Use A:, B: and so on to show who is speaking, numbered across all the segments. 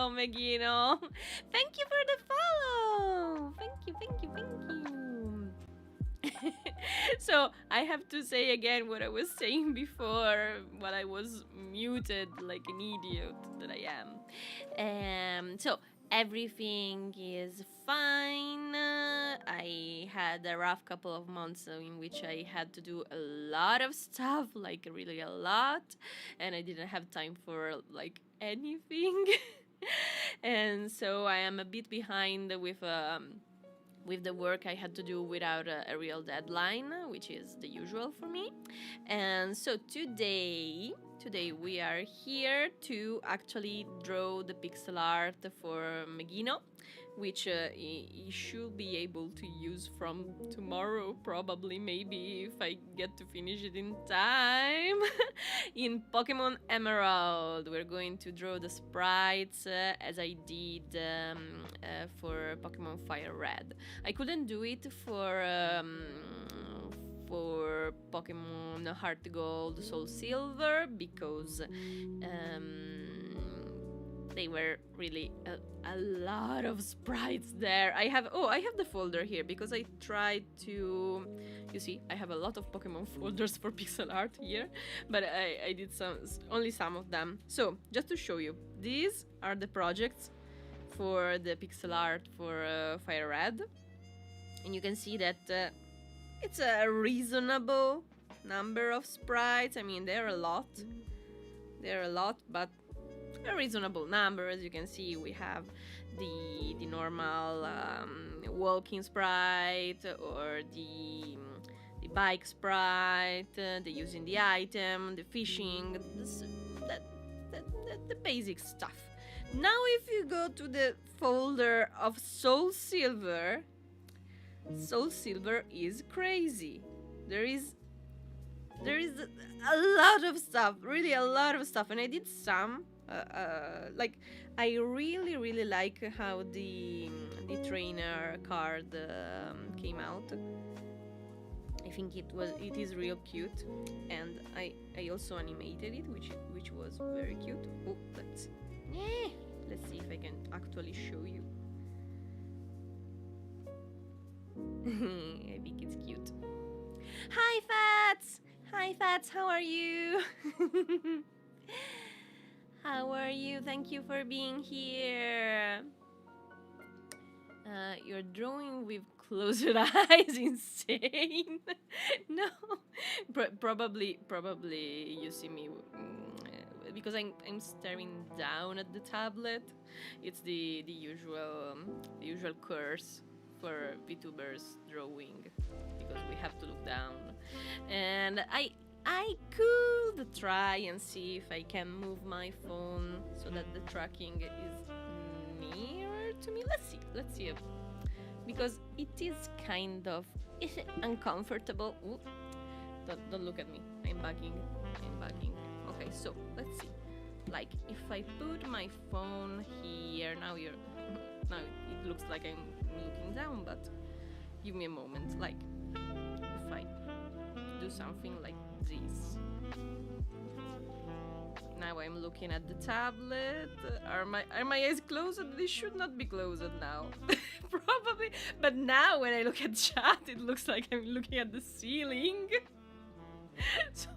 A: follow, Megino. Thank you for the follow. Thank you, thank you, thank you. So I have to say again what I was saying before, while I was muted like an idiot that I am. So everything is fine. I had a rough couple of months in which I had to do a lot of stuff, like really a lot, and I didn't have time for like anything. And so I am a bit behind with the work I had to do without a real deadline, which is the usual for me. And so today we are here to actually draw the pixel art for Megino, which he should be able to use from tomorrow, probably, maybe, if I get to finish it in time. In Pokémon Emerald, we're going to draw the sprites as I did for Pokémon Fire Red. I couldn't do it for Pokemon Heart Gold, Soul Silver, because they were really a lot of sprites there. I have the folder here because I tried to, you see, I have a lot of Pokemon folders for pixel art here, but I did only some of them. So just to show you, these are the projects for the pixel art for Fire Red, and you can see that it's a reasonable number of sprites. I mean, they're a lot, but a reasonable number. As you can see, we have the normal walking sprite, or the bike sprite, the using the item, the fishing, the basic stuff. Now if you go to the folder of Soul Silver is crazy. There is a lot of stuff, really a lot of stuff, and I did some like, I really like how the trainer card came out. I think it is real cute, and I also animated it, which was very cute. Oh, let's see if I can actually show you. I think it's cute. Hi Fats, how are you? How are you? Thank you for being here. You're drawing with closed eyes, insane. No, probably you see me because I'm staring down at the tablet. It's the usual curse for VTubers drawing, because we have to look down. And I could try and see if I can move my phone so that the tracking is nearer to me. Let's see. Because it is kind of uncomfortable. Ooh, don't look at me. I'm bugging. Okay, so let's see. Like, if I put my phone here, now it looks like I'm looking down, but give me a moment. Like, if I do something like this. Now I'm looking at the tablet. Are my eyes closed? They should not be closed now. Probably. But now when I look at chat, it looks like I'm looking at the ceiling. So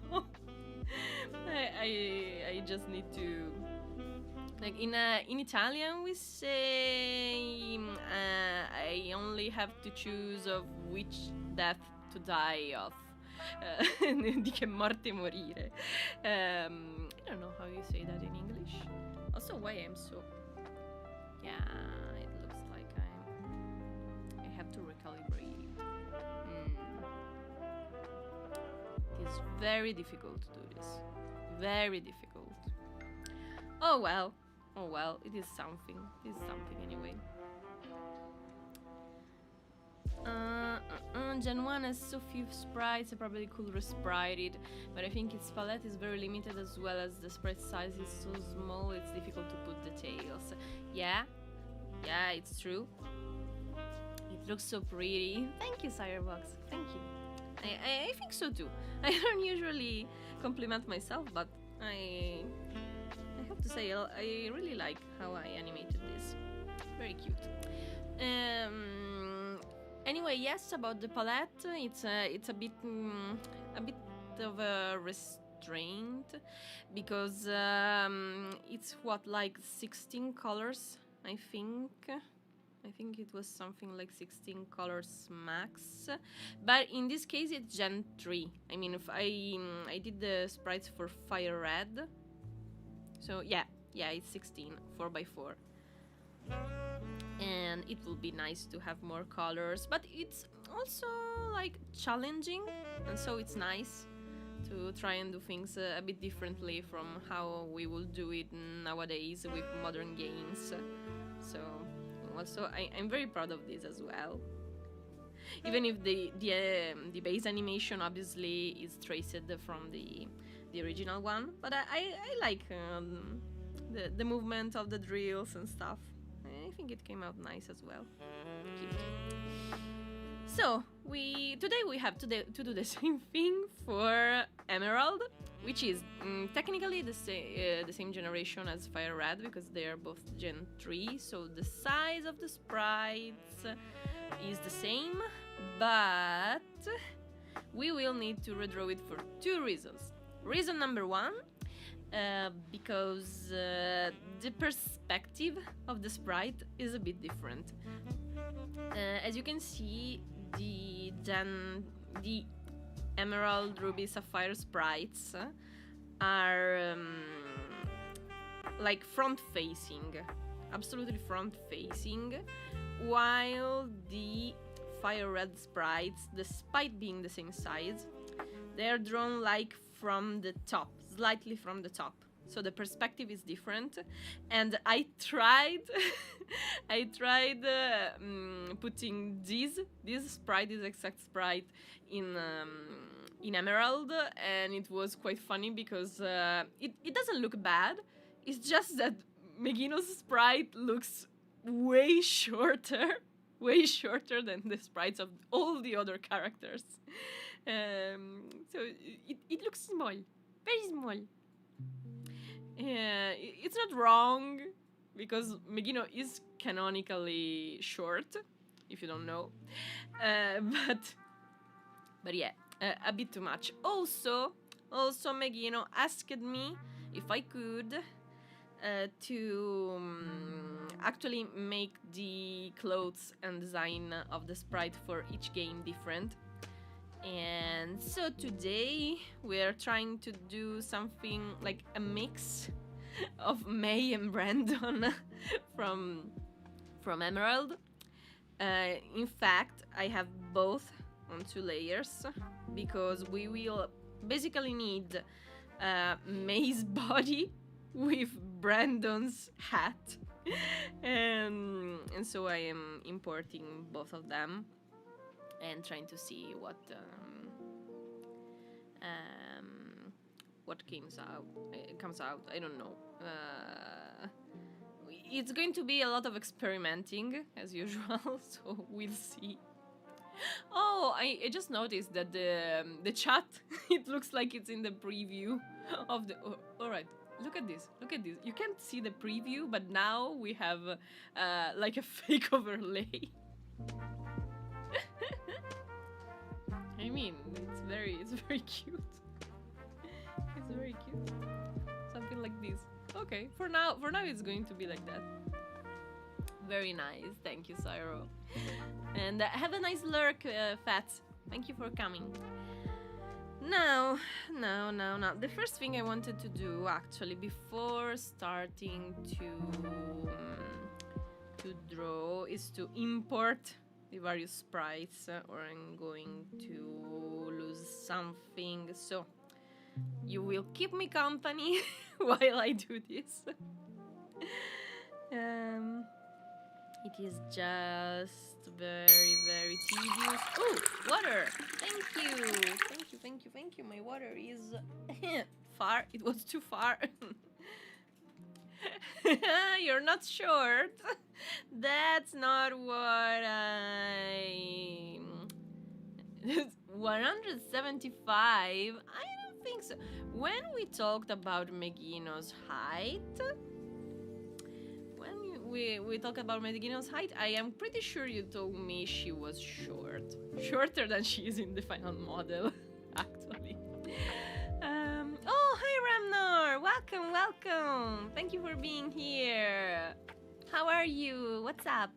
A: I just need to, like, in Italian we say I only have to choose of which death to die of. Di che morte morire. I don't know how you say that in English. Also, why I'm so... Yeah, it looks like I have to recalibrate it. It is very difficult to do this. Very difficult. Oh well, it is something. It is something anyway. Gen 1 has so few sprites, I probably could resprite it, but I think its palette is very limited, as well as the sprite size is so small, it's difficult to put details. Yeah, it's true. It looks so pretty. Thank you, Sirebox. Thank you. I think so too. I don't usually compliment myself, but I have to to say I really like how I animated this. Very cute. Anyway, yes, about the palette, it's a bit of a restraint because it's what, like 16 colors, I think. I think it was something like 16 colors max, but in this case it's Gen 3. I mean, if I did the sprites for Fire Red, so yeah, it's 16, 4x4. And it will be nice to have more colors, but it's also like challenging, and so it's nice to try and do things a bit differently from how we will do it nowadays with modern games. So also I'm very proud of this as well, even if the base animation obviously is traced from the original one, but I like the movement of the drills and stuff. I think it came out nice as well. Cute. So today we have to do the same thing for Emerald, which is technically the same generation as Fire Red because they are both Gen 3. So the size of the sprites is the same, but we will need to redraw it for 2 reasons. Reason number 1. Because the perspective of the sprite is a bit different. As you can see, the Emerald, Ruby, Sapphire sprites are like front-facing, absolutely front-facing, while the Fire Red sprites, despite being the same size, they are drawn like from the top, slightly from the top, so the perspective is different. And I tried putting this exact sprite in Emerald, and it was quite funny because it doesn't look bad. It's just that Megino's sprite looks way shorter than the sprites of all the other characters. So it looks small, very small. It's not wrong because Megino is canonically short, if you don't know. But yeah, a bit too much. Also Megino asked me if I could to actually make the clothes and design of the sprite for each game different. And so today we're trying to do something like a mix of May and Brandon from Emerald. In fact, I have both on 2 layers because we will basically need May's body with Brandon's hat. And so I am importing both of them and trying to see what comes out. I don't know. It's going to be a lot of experimenting as usual, so we'll see. Oh, I just noticed that the chat it looks like it's in the preview of the. Oh, all right. Look at this. You can't see the preview, but now we have like a fake overlay. I mean, it's very cute. It's very cute. Something like this. Okay, for now it's going to be like that. Very nice. Thank you, Cyro. And have a nice lurk, Fats. Thank you for coming. Now. The first thing I wanted to do, actually, before starting to draw, is to import the various sprites, or I'm going to lose something. So you will keep me company while I do this. It is just very tedious. Oh, water! Thank you. My water is far. It was too far. You're not short. That's not what I... 175? I don't think so. When we talked about Megino's height, we talked about Megino's height, I am pretty sure you told me she was short. Shorter than she is in the final model, actually. Oh, hi Ramnor! Welcome, welcome! Thank you for being here. How are you? What's up?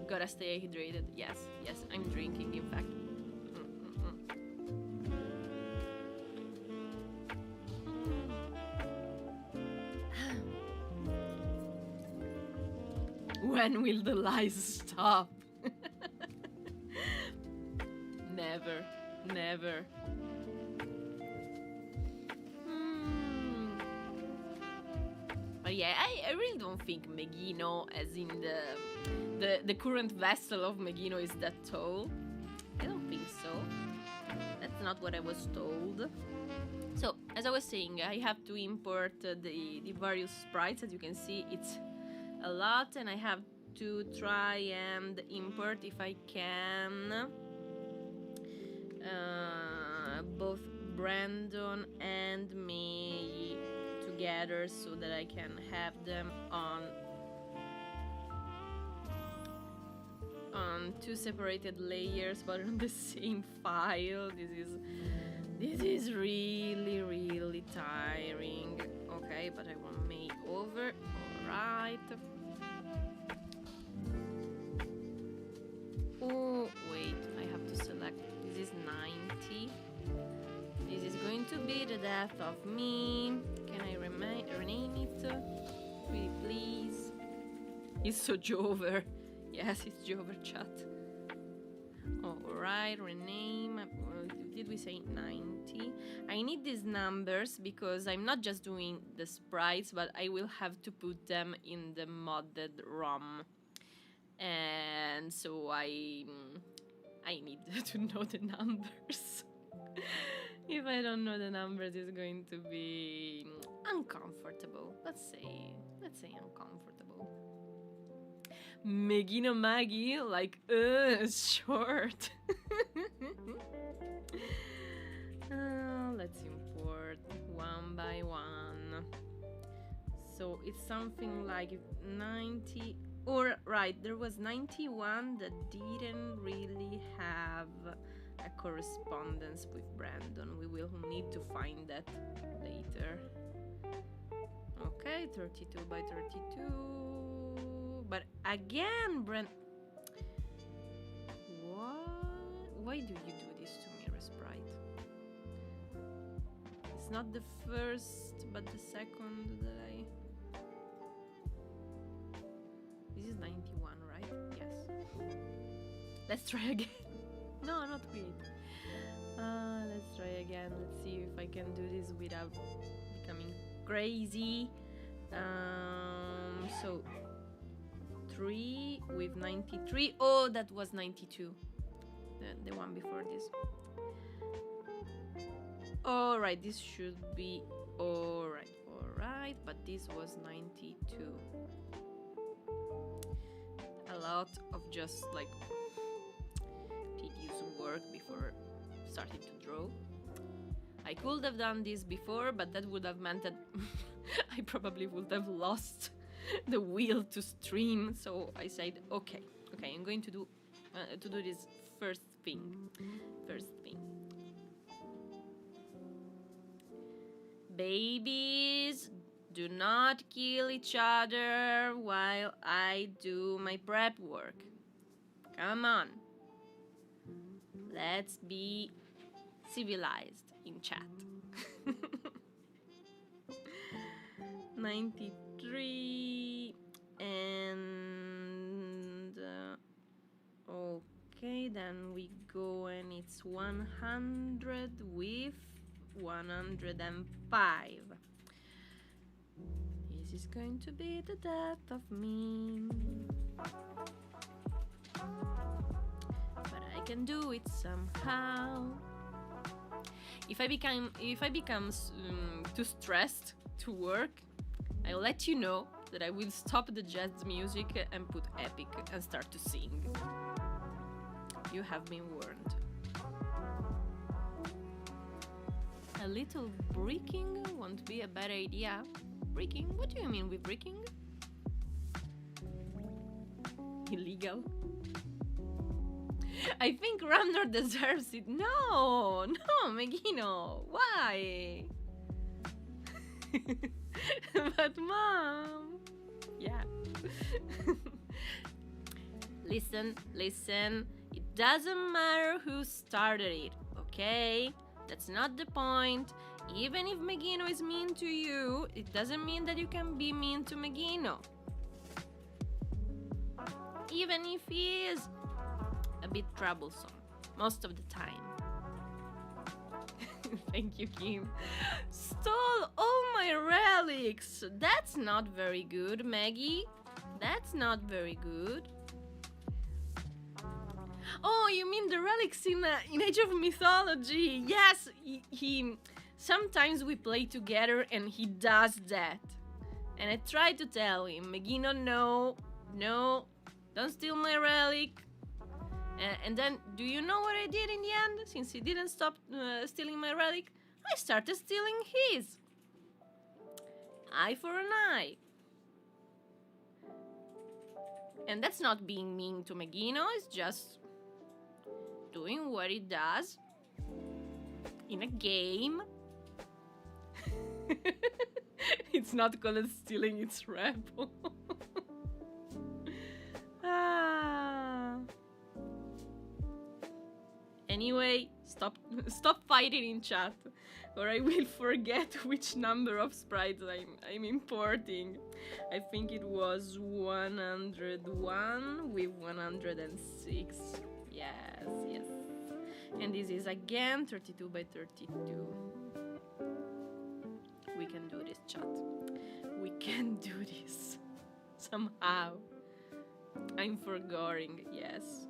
A: Gotta stay hydrated. Yes, I'm drinking, in fact. When will the lies stop? Never, never. But yeah, I really don't think Megino, as in the current vessel of Megino, is that tall. I don't think so. That's not what I was told. So, as I was saying, I have to import the various sprites. As you can see, it's a lot, and I have to try and import, if I can, both Brandon and me together so that I can have them on two separated layers but on the same file. This is really, really tiring. Okay, but I want May over. Alright. Oh, wait, I have to select. This is 90. This is going to be the death of me. Can I rename it? Pretty please. It's so Jover. Yes, it's Jover chat. Alright, rename. Did we say 90? I need these numbers because I'm not just doing the sprites, but I will have to put them in the modded ROM. And so I need to know the numbers. If I don't know the numbers, it's going to be uncomfortable. Let's say uncomfortable. Megino Maggie, like, short. Let's import one by one. So it's something like 90. Or, right, there was 91 that didn't really have a correspondence with Brandon. We will need to find that later. Okay, 32 by 32. But again, what? Why do you do this to me, Resprite? It's not the first, but the second that I... This is 91, right? Yes. Let's try again. No, not great. Let's try again. Let's see if I can do this without becoming crazy. So 3 with 93. Oh, that was 92. The one before this. Alright, this should be alright, but this was 92. A lot of just like tedious work before starting to draw. I could have done this before, but that would have meant that I probably would have lost the will to stream. So I said, okay, I'm going to do this first thing. Babies, do not kill each other while I do my prep work. Come on. Let's be civilized in chat. 93 and okay, then we go and it's 100 with 105. This is going to be the death of me. But I can do it somehow. If I become too stressed to work, I'll let you know that I will stop the jazz music and put epic and start to sing. You have been warned. A little bricking won't be a bad idea. Bricking? What do you mean with bricking? Illegal. I think Ramnor deserves it. No, Megino. Why? But Mom. Yeah. Listen. It doesn't matter who started it, okay? That's not the point. Even if Megino is mean to you, it doesn't mean that you can be mean to Megino. Even if he is a bit troublesome, most of the time. Thank you, Kim. Stole all my relics! That's not very good, Maggie. That's not very good. Oh, you mean the relics in Age of Mythology? Yes, he sometimes we play together and he does that. And I tried to tell him, Megino, no, don't steal my relic. And then, do you know what I did in the end? Since he didn't stop stealing my relic, I started stealing his. Eye for an eye. And that's not being mean to Megino, it's just doing what he does in a game. It's not called stealing, it's rebel. Anyway, stop fighting in chat, or I will forget which number of sprites I'm importing. I think it was 101 with 106. Yes. And this is again 32 by 32. We can do this, chat. We can do this. Somehow. I'm forgoing. Yes.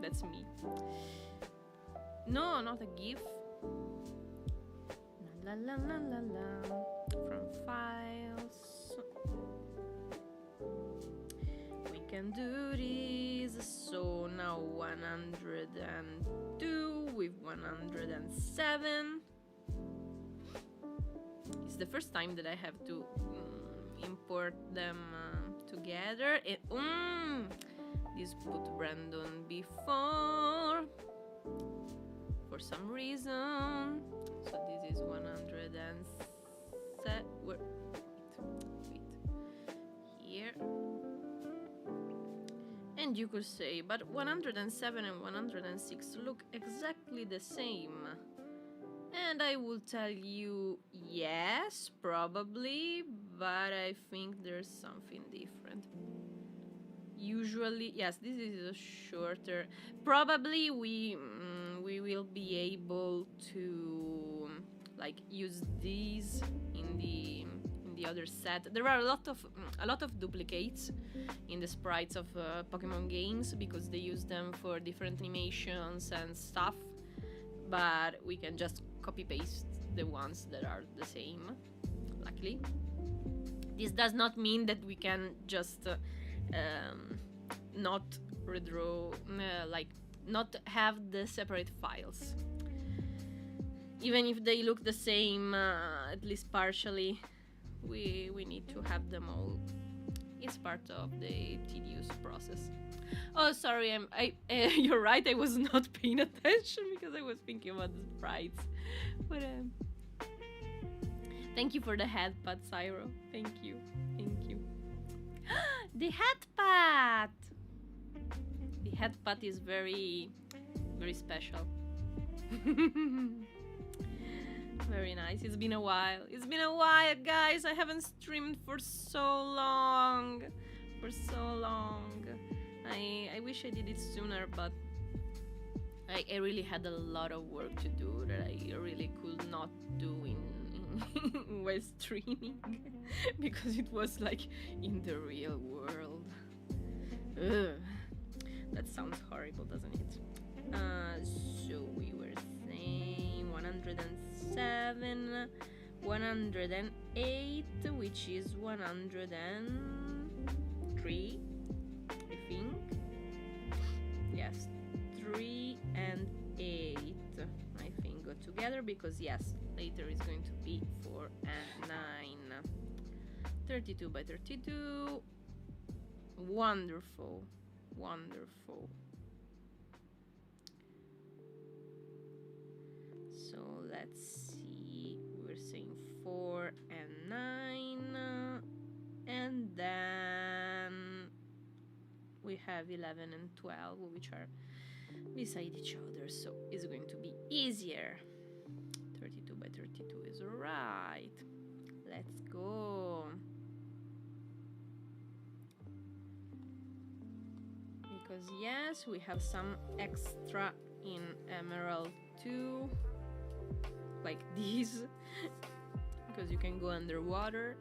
A: That's me. No, not a GIF. La la la la la. From files. We can do this. So now 102 with 107. It's the first time that I have to import them together. This put Brandon before for some reason. So this is 107. Wait. Here. And you could say, but 107 and 106 look exactly the same. And I will tell you, yes, probably, but I think there's something different. Usually, yes, this is a shorter. Probably we will be able to like use these in the other set. There are a lot of duplicates in the sprites of Pokemon games because they use them for different animations and stuff. But we can just copy paste the ones that are the same. Luckily, this does not mean that we can just not redraw, not have the separate files. Even if they look the same, at least partially, we need to have them all. It's part of the tedious process. Oh, sorry, you're right, I was not paying attention because I was thinking about the sprites. But thank you for the head pat, Cyro. Thank you. The head pat! The head pat is very, very special. Very nice. It's been a while, guys. I haven't streamed for so long. I wish I did it sooner, but I really had a lot of work to do that I really could not do in while streaming because it was like in the real world. Ugh. That sounds horrible, doesn't it? So we were saying 107, 108, which is 103, I think. Yes, 3 and 8, I think. go together because yes, later is going to be 4 and 9. 32 by 32. Wonderful. Wonderful. So let's see. We're saying 4 and 9. And then we have 11 and 12, which are beside each other, so it's going to be easier. 32 by 32 is right. Let's go. Because yes, we have some extra in Emerald too, like these, because you can go underwater.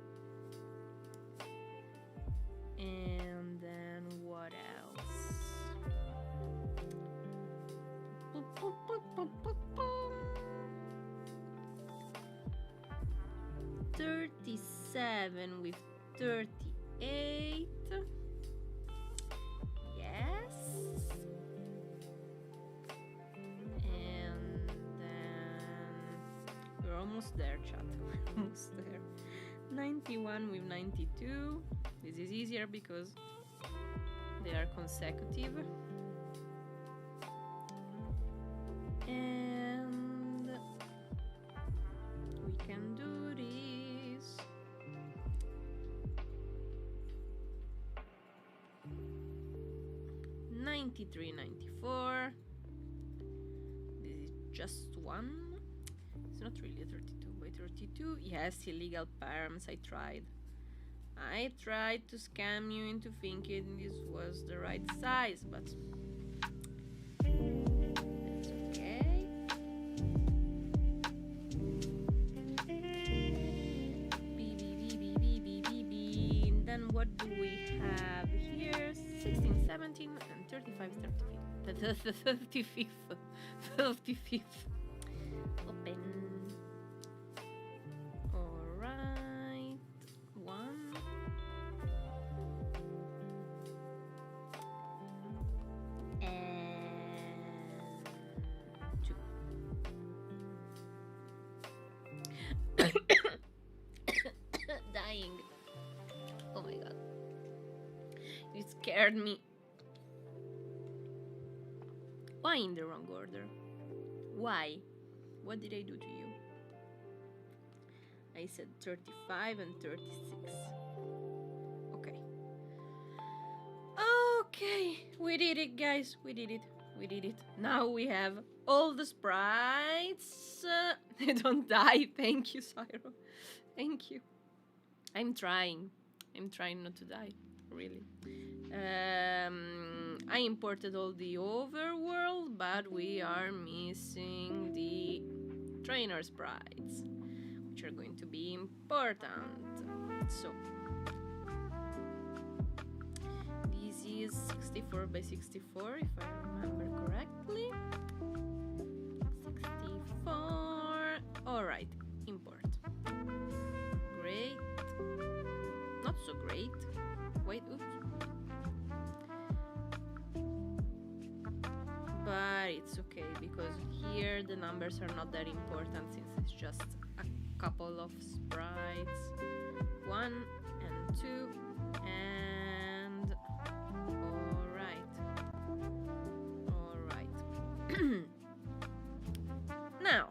A: And then what else? 37 with 38. Yes. And then we're almost there, chat. We're almost there. 91 with 92. This is easier because they are consecutive. And we can do this. 93, 94. This is just one. It's not really a 32 by 32. Yes, illegal perms. I tried to scam you into thinking this was the right size, but that's okay. And then what do we have here? 16, 17, and 35, 35th. Open. Alright. 1. And 2. Dying. Oh my god. You scared me. Why in the wrong order? Why? What did I do to you? I said 35 and 36. Okay. Okay. We did it, guys. We did it. We did it. Now we have all the sprites. Don't die. Thank you, Syro. Thank you. I'm trying. I'm trying not to die. Really. I imported all the overworld, but we are missing the trainer sprites, which are going to be important. So this is 64 by 64, if I remember correctly. 64. All right, import. Great. Not so great. Wait, oops. But it's okay because here the numbers are not that important since it's just a couple of sprites. 1 and 2 and alright. Now,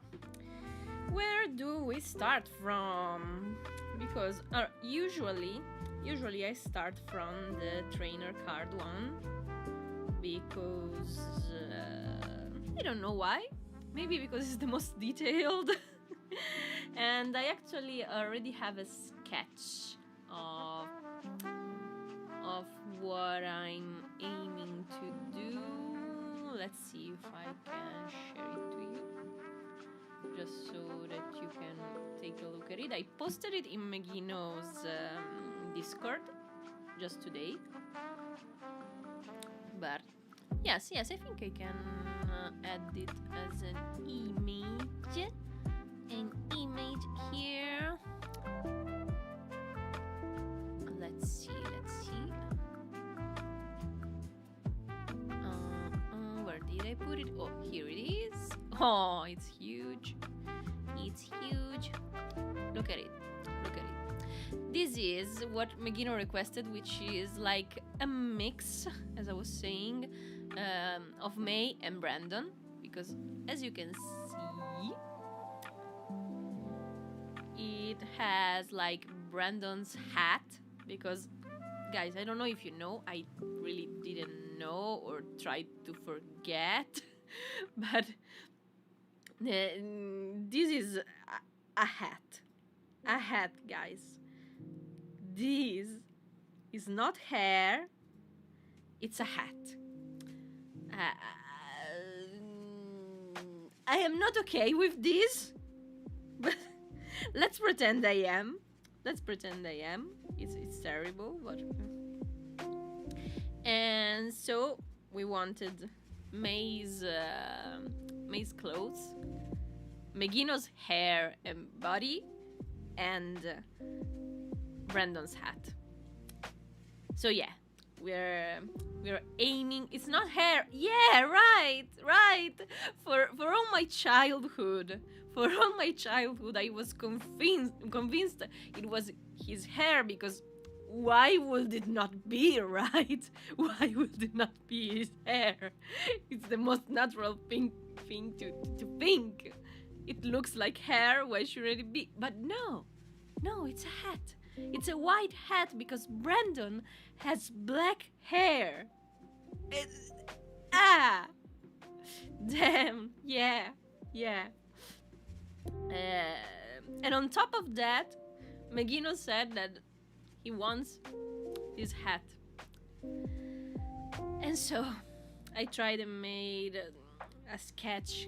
A: where do we start from? Because usually I start from the trainer card one, because I don't know why. Maybe because it's the most detailed. And I actually already have a sketch of what I'm aiming to do. Let's see if I can share it to you, just so that you can take a look at it. I posted it in Megino's Discord just today. But yes, I think I can add it as an image. An image here. Let's see. Where did I put it? Oh, here it is. Oh, it's huge. This is what Megino requested, which is like a mix, as I was saying, of May and Brandon, because as you can see, it has like Brandon's hat, because guys, I don't know if you know, I really didn't know or tried to forget, but this is a hat, guys. This is not hair, it's a hat. I am not okay with this, but let's pretend I am. Let's pretend I am. It's terrible, but... And so we wanted May's clothes, Megino's hair and body, and Brandon's hat. So yeah, we're aiming. It's not hair. Yeah, right. For all my childhood, I was convinced it was his hair, because why would it not be, right? Why would it not be his hair? It's the most natural thing to think. It looks like hair. Why shouldn't it be? But no, it's a hat. It's a white hat because Brandon has black hair. Damn, yeah. And on top of that, Megino said that he wants his hat. And so I tried and made a sketch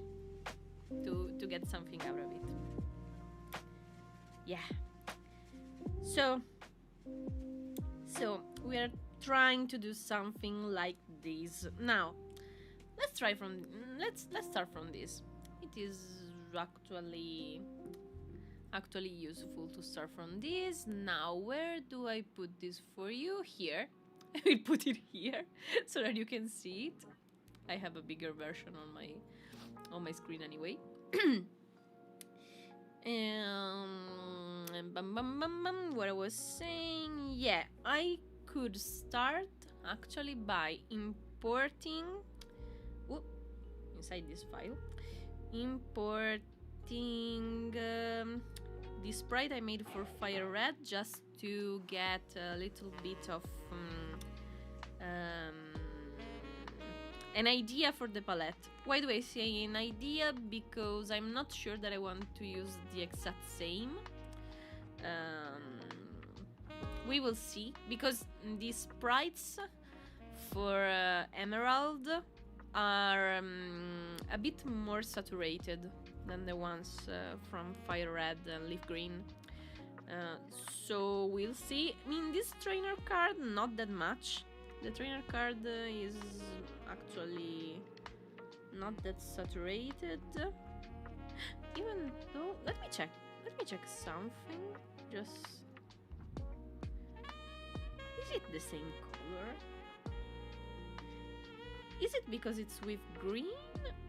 A: to get something out of it. Yeah. So we are trying to do something like this. Now, let's start from this. It is actually useful to start from this. Now, where do I put this for you? Here. I will put it here so that you can see it. I have a bigger version on my screen anyway. What I was saying, yeah, I could start actually by importing inside this file, importing the sprite I made for Fire Red, just to get a little bit of an idea for the palette. Why do I say an idea? Because I'm not sure that I want to use the exact same. We will see, because the sprites for Emerald are a bit more saturated than the ones from Fire Red and Leaf Green. So we'll see. I mean, this trainer card, not that much. The trainer card is actually not that saturated. Even though, let me check something. Just, is it the same color? Is it because it's with green,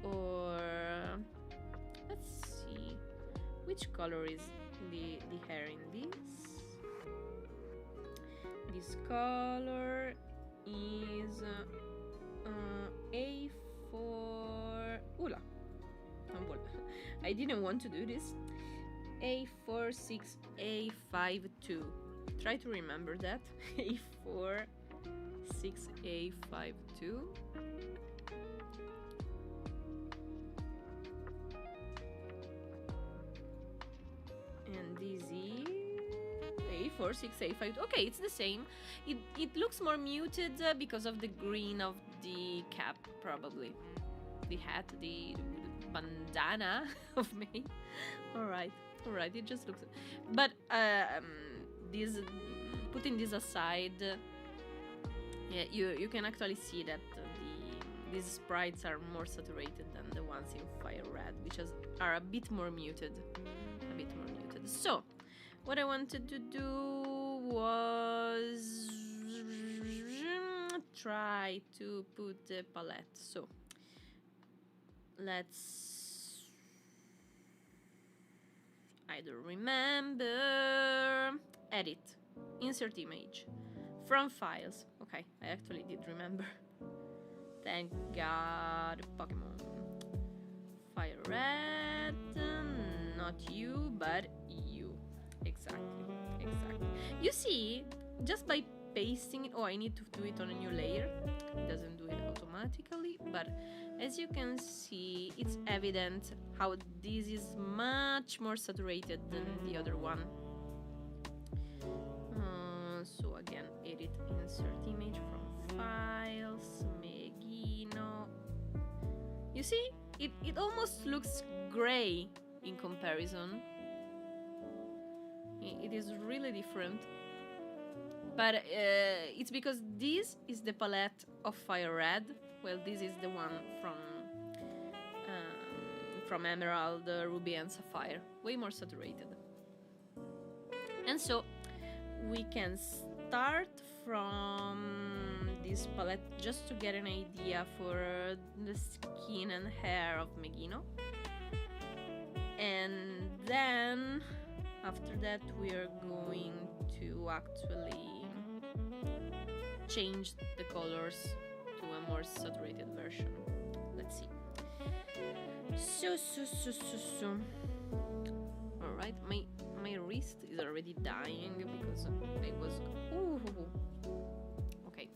A: or let's see, which color is the hair in this? This color is A4. Ula, I didn't want to do this. A46852. Try to remember that. A46852. And this is A46852. Okay, it's the same. It looks more muted because of the green of the cap, probably. The hat, the bandana of May. Alright, it just looks... But, this, putting this aside, yeah, you can actually see that these sprites are more saturated than the ones in Fire Red, which are a bit more muted. So, what I wanted to do was try to put the palette. So, I don't remember. edit, insert image, from files. Okay, I actually did remember. Thank God, Pokemon. Fire red, not you, but you. Exactly. You see, just by pasting it, oh, I need to do it on a new layer. It doesn't do it automatically, but as you can see, it's evident how this is much more saturated than the other one. So again, edit, insert image from files, Megino. You see, it almost looks gray in comparison. It is really different. But it's because this is the palette of Fire Red. Well, this is the one from Emerald, Ruby and Sapphire. Way more saturated. And so we can start from this palette just to get an idea for the skin and hair of Megino. And then after that we are going to actually change the colors to a more saturated version. Let's see. So. Alright, my wrist is already dying because I was... Ooh. Okay.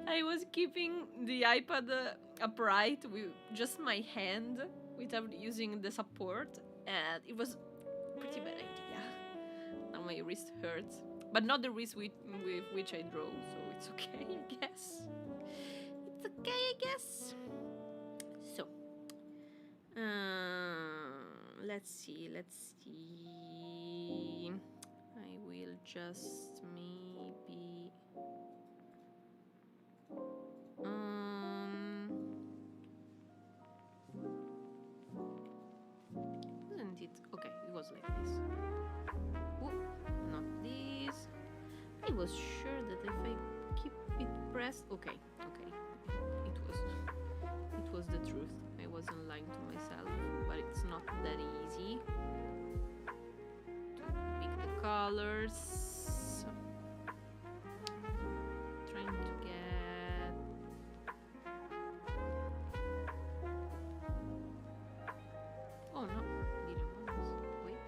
A: I was keeping the iPad upright with just my hand without using the support, and it was a pretty bad idea. Now my wrist hurts. But not the wrist with which I draw, so it's okay, I guess. It's okay, I guess. So, let's see. I will just maybe... Isn't it? Okay, it was like this. Ooh, not this. I was sure that if I keep it pressed... Okay. It was the truth. I wasn't lying to myself, but it's not that easy to pick the colors. Trying to get... Oh no, didn't want this. Wait.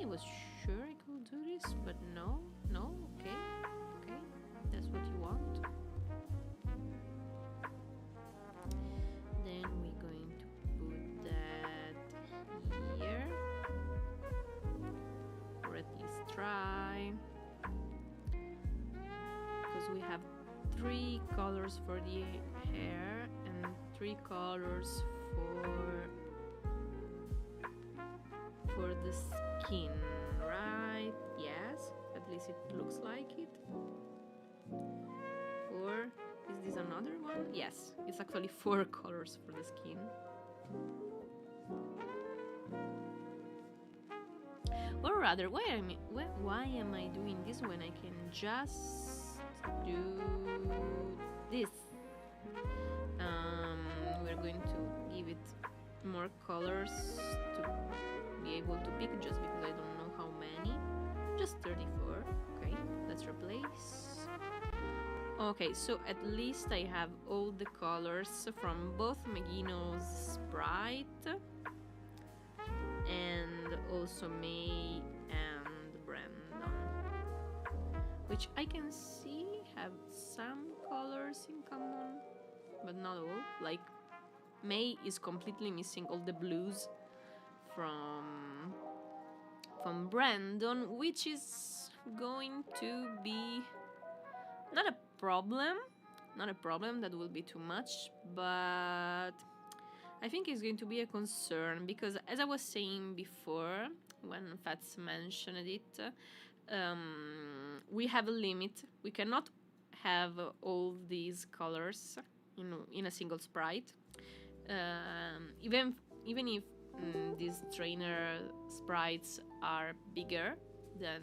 A: I was sure I could do this, but no, okay, that's what you want. Then we're going to put that here, or at least try, because we have 3 colors for the hair and 3 colors for the skin, right? Yes, at least it looks like it. Or is this another one? Yes, it's actually 4 colors for the skin. Or rather, why am I doing this when I can just do this? We're going to give it more colors to be able to pick, just because I don't know how many. Just 34. Okay, let's replace. Okay, so at least I have all the colors from both Megino's sprite and also May and Brandon, which I can see have some colors in common, but not all. Like May is completely missing all the blues from Brandon, which is going to be not a problem, that will be too much, but I think it's going to be a concern, because as I was saying before, when Fats mentioned it, we have a limit. We cannot have all these colors in a single sprite, even if these trainer sprites are bigger than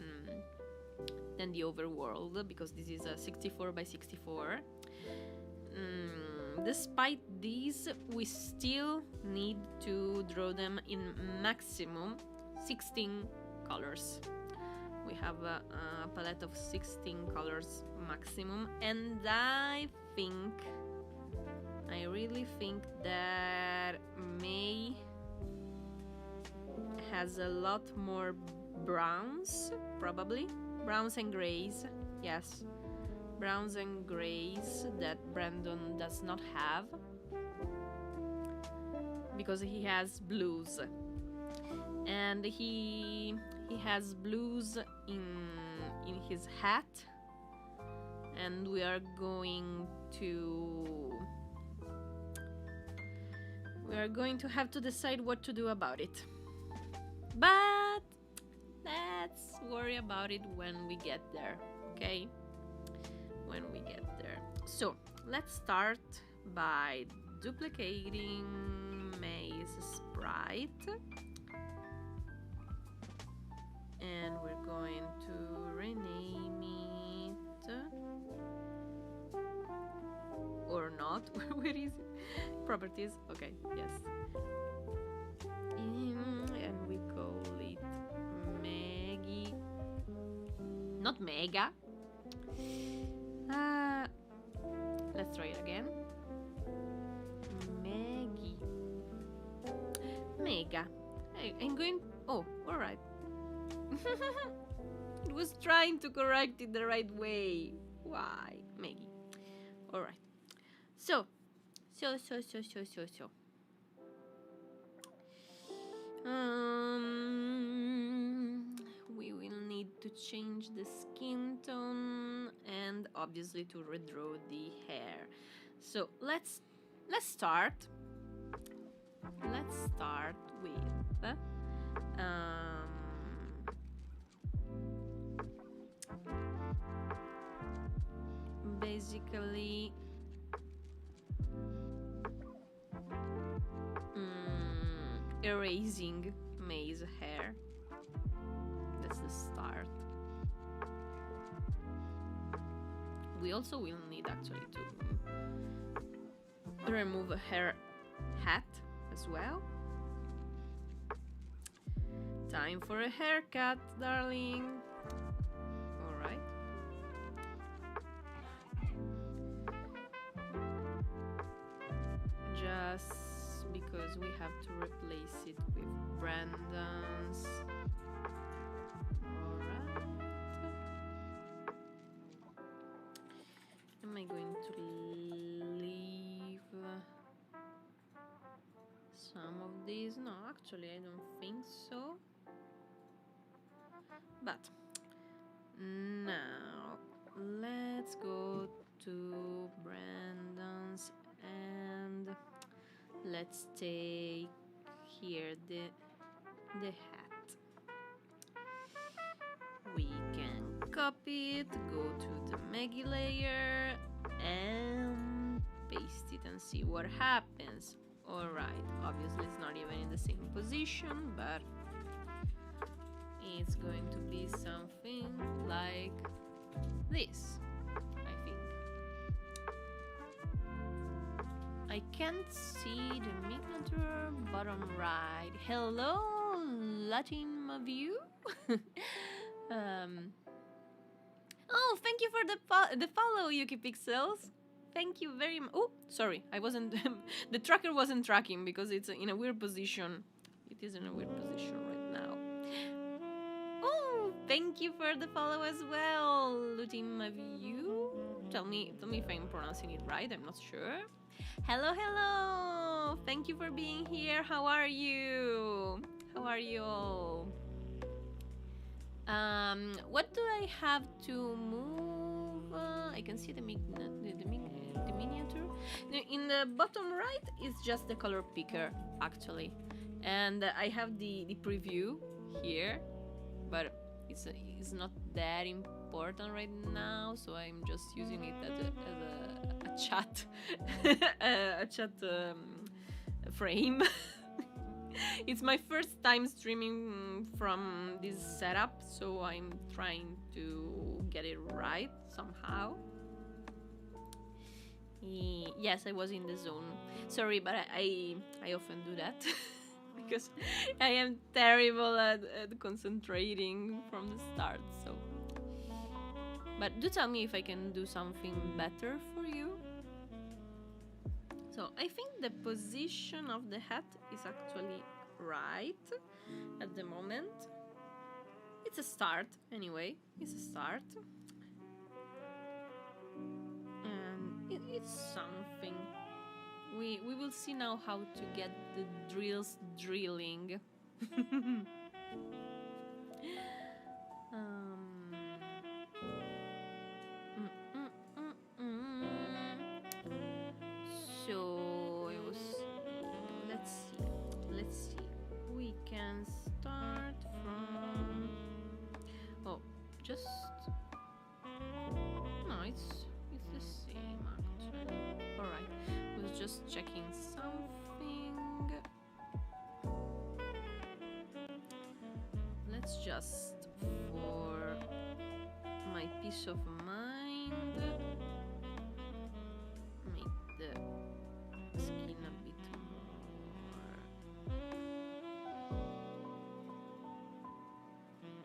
A: the overworld, because this is a 64 by 64. despite these, we still need to draw them in maximum 16 colors. We have a palette of 16 colors maximum, and I really think that May has a lot more browns, probably. Browns and grays, yes. Browns and grays that Brandon does not have, because he has blues. And he has blues in his hat, and we are going to have to decide what to do about it. But let's worry about it when we get there, okay? When we get there. So let's start by duplicating May's sprite, and we're going to rename it, or not. Where is it? Properties. Okay, yes. And we call it Maggie, not Mega. Let's try it again. Maggie. Mega. Hey, I'm going. Oh, all right. It was trying to correct it the right way. Why, Maggie? All right. So. We will need to change the skin tone and obviously to redraw the hair. So let's start. Let's start with basically erasing May's hair. That's the start. We also will need actually to remove her hat as well. Time for a haircut, darling. All right. Just because we have to replace it with Brandon's. All right. Am I going to leave some of these? No, actually I don't think so. But now let's go to Brandon's and let's take here the hat. We can copy it, go to the Maggie layer and paste it and see what happens. Alright, obviously it's not even in the same position, but it's going to be something like this, I think. I can't see the miniature bottom right. Hello, Latin of you. Oh, thank you for the follow, Yuki Pixels. Thank you very much. Oh, sorry, I wasn't. The tracker wasn't tracking because it's in a weird position. It is in a weird position right now. Oh, thank you for the follow as well, Lutim of you. Tell me if I'm pronouncing it right. I'm not sure. Hello, hello. Thank you for being here. How are you? How are you all? What do I have to move? I can see the miniature. In the bottom right is just the color picker, actually, and I have the preview here, but it's not that important right now, so I'm just using it as a chat a chat frame. It's my first time streaming from this setup, so I'm trying to get it right somehow. Yes, I was in the zone. Sorry, but I often do that because I am terrible at concentrating from the start. So, but do tell me if I can do something better for you. So I think the position of the hat is actually right at the moment. It's a start, anyway. It's a start. And it's something. We will see now how to get the drills drilling. So it was. Let's see. We can start from. Oh, just. No, it's the same actually. All right. Was just checking something. Let's just, for my peace of mind, make the skin a bit more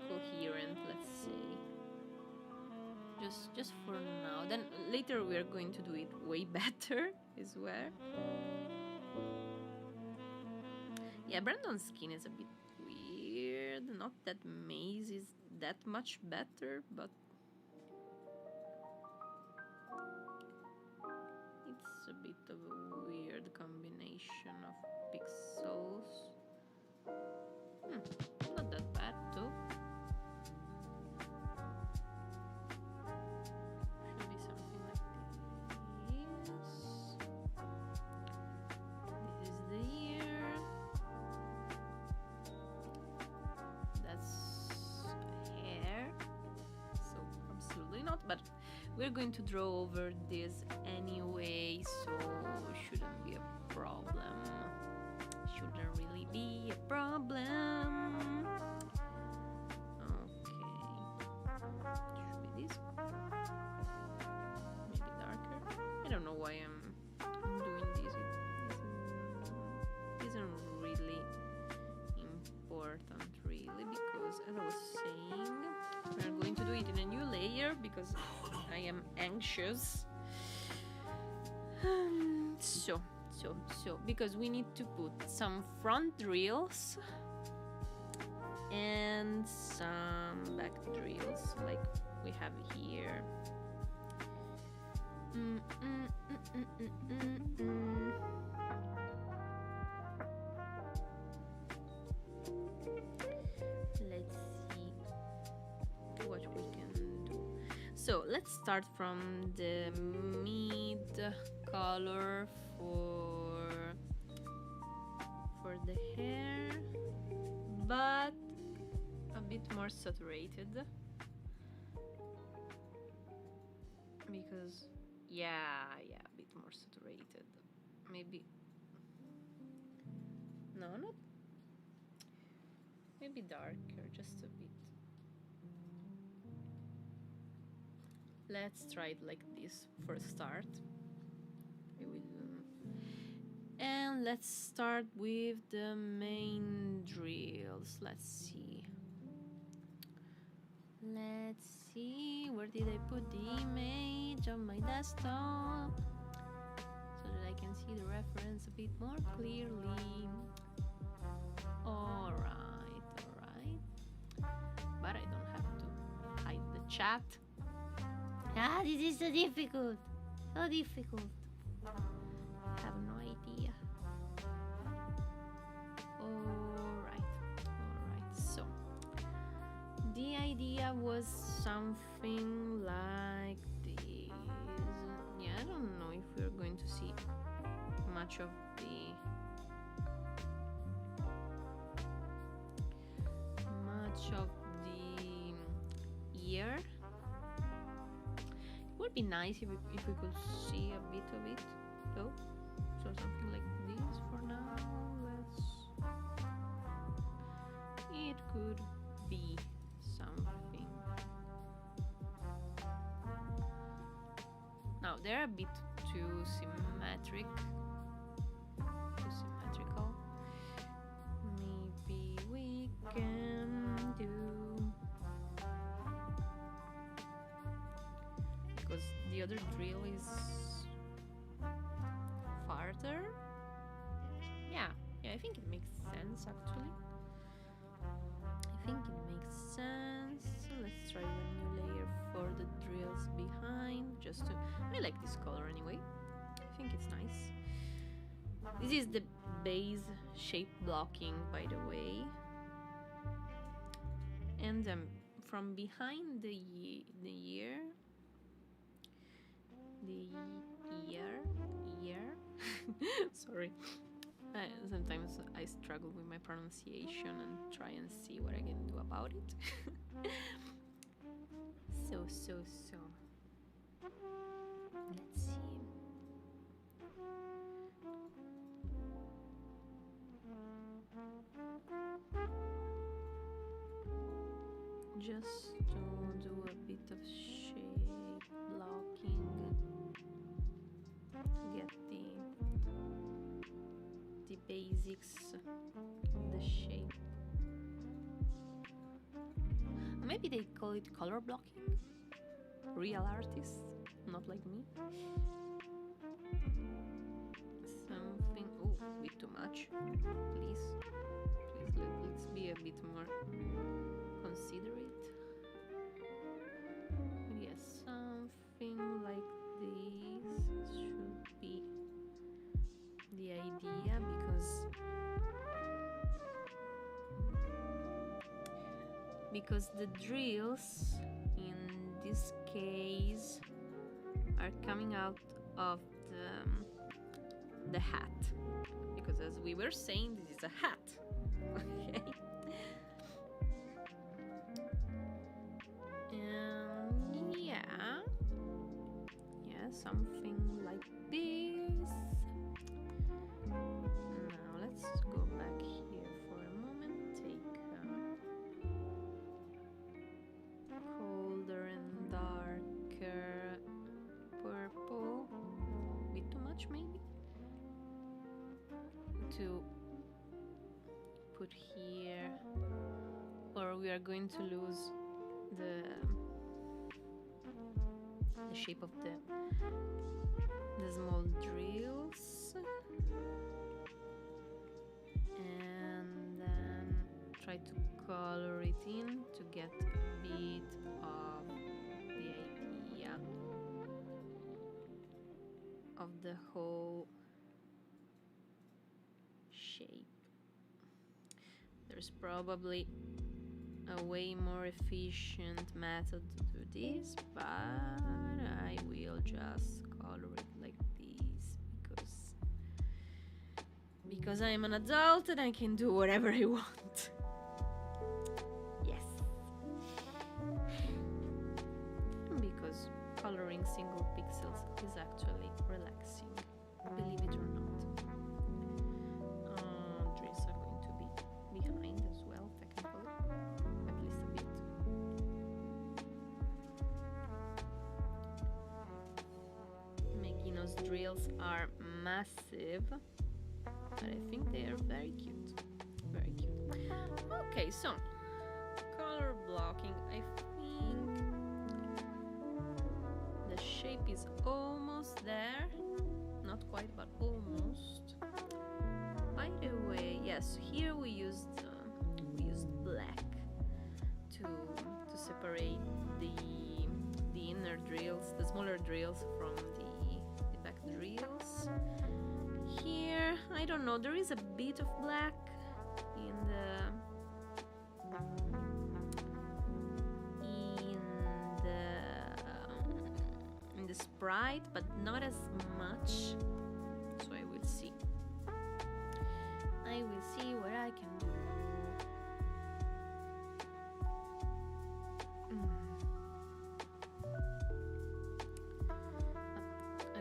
A: coherent, let's say. Just for now. Then later we are going to do it way better, I swear. Yeah, Brandon's skin is a bit weird. Not that Maze is that much better, but it's a bit of a weird combination of pixels. Not that bad though. Should be something like this. This is the ear. That's hair. So absolutely not, but we're going to draw over this anyway, so shouldn't be a problem. Shouldn't really be a problem. Okay. Should be this. Maybe darker. I don't know why I'm doing this. It isn't really important, really, because as I was saying, we're going to do it in a new layer because I am anxious. So, because we need to put some front drills and some back drills, like we have here. Let's see what we can do. So let's start from the mid color for the hair, but a bit more saturated, because yeah, a bit more saturated. Maybe no, not maybe darker, just a bit. Let's try it like this for a start. And let's start with the main drills. Let's see, where did I put the image on my desktop so that I can see the reference a bit more clearly. Alright, but I don't have to hide the chat. This is so difficult. I have no idea. Alright. So, the idea was something like this. Yeah, I don't know if we're going to see much of the ear. It would be nice if we could see a bit of it, though. So something like this for now. It could be something. Now they're a bit too symmetrical. Maybe we can do, because the other drill is farther. Yeah, I think it makes sense actually. I think it makes sense. Let's try a new layer for the drills behind. I like this color anyway. I think it's nice. This is the base shape blocking, by the way. And from behind the ear, sorry. Sometimes I struggle with my pronunciation and try and see what I can do about it. So. Let's see. Just to do a bit of shape blocking to get the basics of the shape. Maybe they call it color blocking. Real artists, not like me. Something. Oh, a bit too much. Please, let's be a bit more considerate. Yes, something like this should be the idea, because the drills in this case are coming out of the hat, because as we were saying, this is a hat. Okay. And yeah, something like this. Now let's go back here for a moment. Take colder and darker purple. A bit too much, maybe, to put here, or we are going to lose the shape of the small drills. And then try to color it in to get a bit of the idea of the whole shape. There's probably a way more efficient method to do this, but I will just color it like this because I'm an adult and I can do whatever I want. Yes. Because coloring single pixels is actually relaxing, believe it or not. Drills are going to be behind as well, technically, at least a bit. Megino's drills are massive, but I think they are very cute. Very cute. Okay, so color blocking. I think the shape is almost there. Not quite, but almost. By the way, yes, here we used black to separate the inner drills, the smaller drills from the back drills. Here, I don't know, there is a bit of black in the sprite, but not as much. So I will see. I will see what I can do.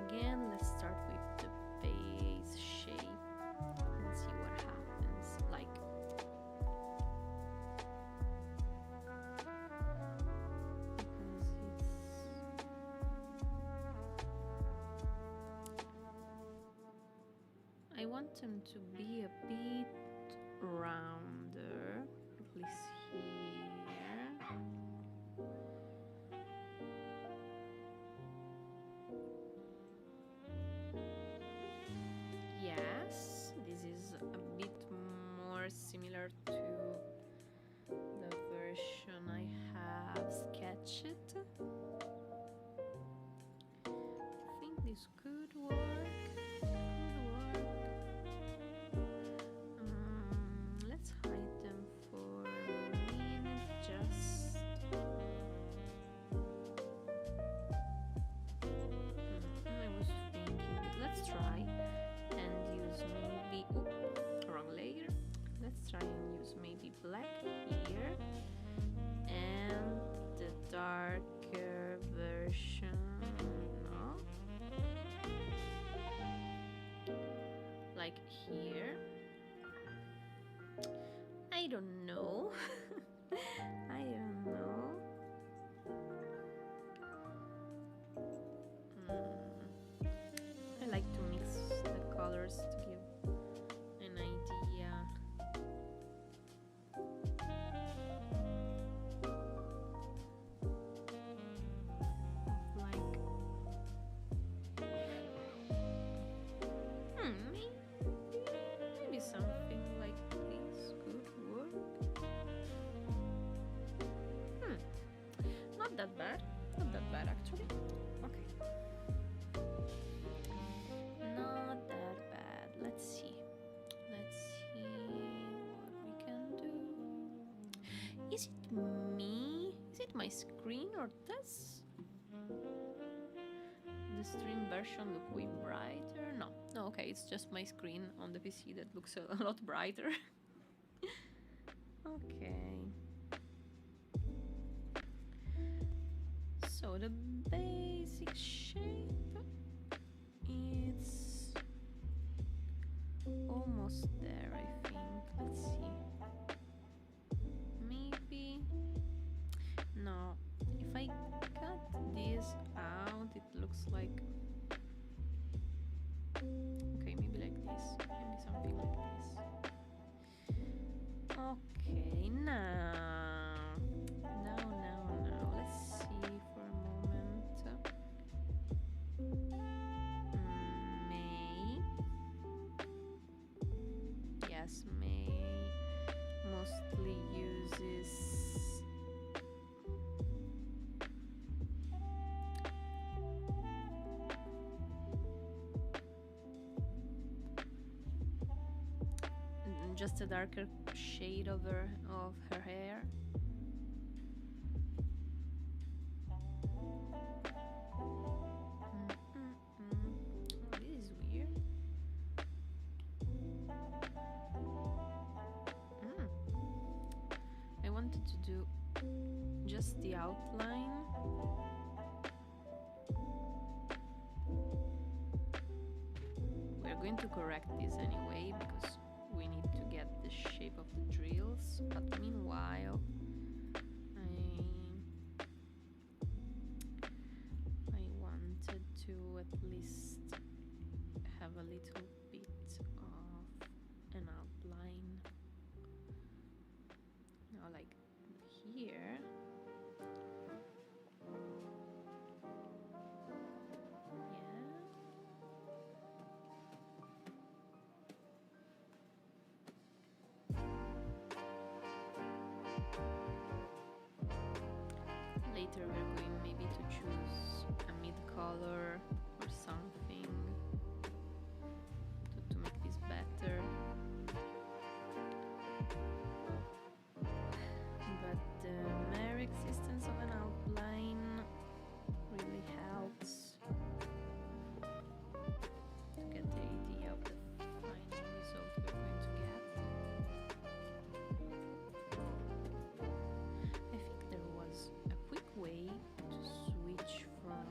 A: Again, let's start with the base shape and see what happens. Like, because them to be a bit rounder, at least here. Yes, this is a bit more similar to the version I have sketched. I think this could work. Let's hide them for a minute, just. I was thinking, let's try and use maybe. Wrong layer. Let's try and use maybe black here and the darker version. No, like here. I don't know. I don't know. I like to mix the colors to give an idea. Like, maybe something like this could work. Not that bad. Not that bad actually. Okay. Not that bad. Let's see. Let's see what we can do. Is it me? Is it my screen or does the stream version look way brighter? No. No, okay, it's just my screen on the PC that looks a lot brighter. Okay. So the basic shape, it's almost there, I think. Let's see. Maybe. No. If I cut this out, it looks like. Okay, maybe like this. Maybe something like this. Okay, now. Let's see for a moment. May. Yes, May mostly uses. Just a darker shade of her hair. This is weird. I wanted to do just the outline. We're going to correct this anyway because we need to get the shape of the drills, but meanwhile I wanted to at least have a little bit of an outline. Now like here. Later we're going maybe to choose a mid-color or something to make this better. But the mere existence of an outline really helps to get the idea of the final result we're going to get. I think there was a quick way to switch from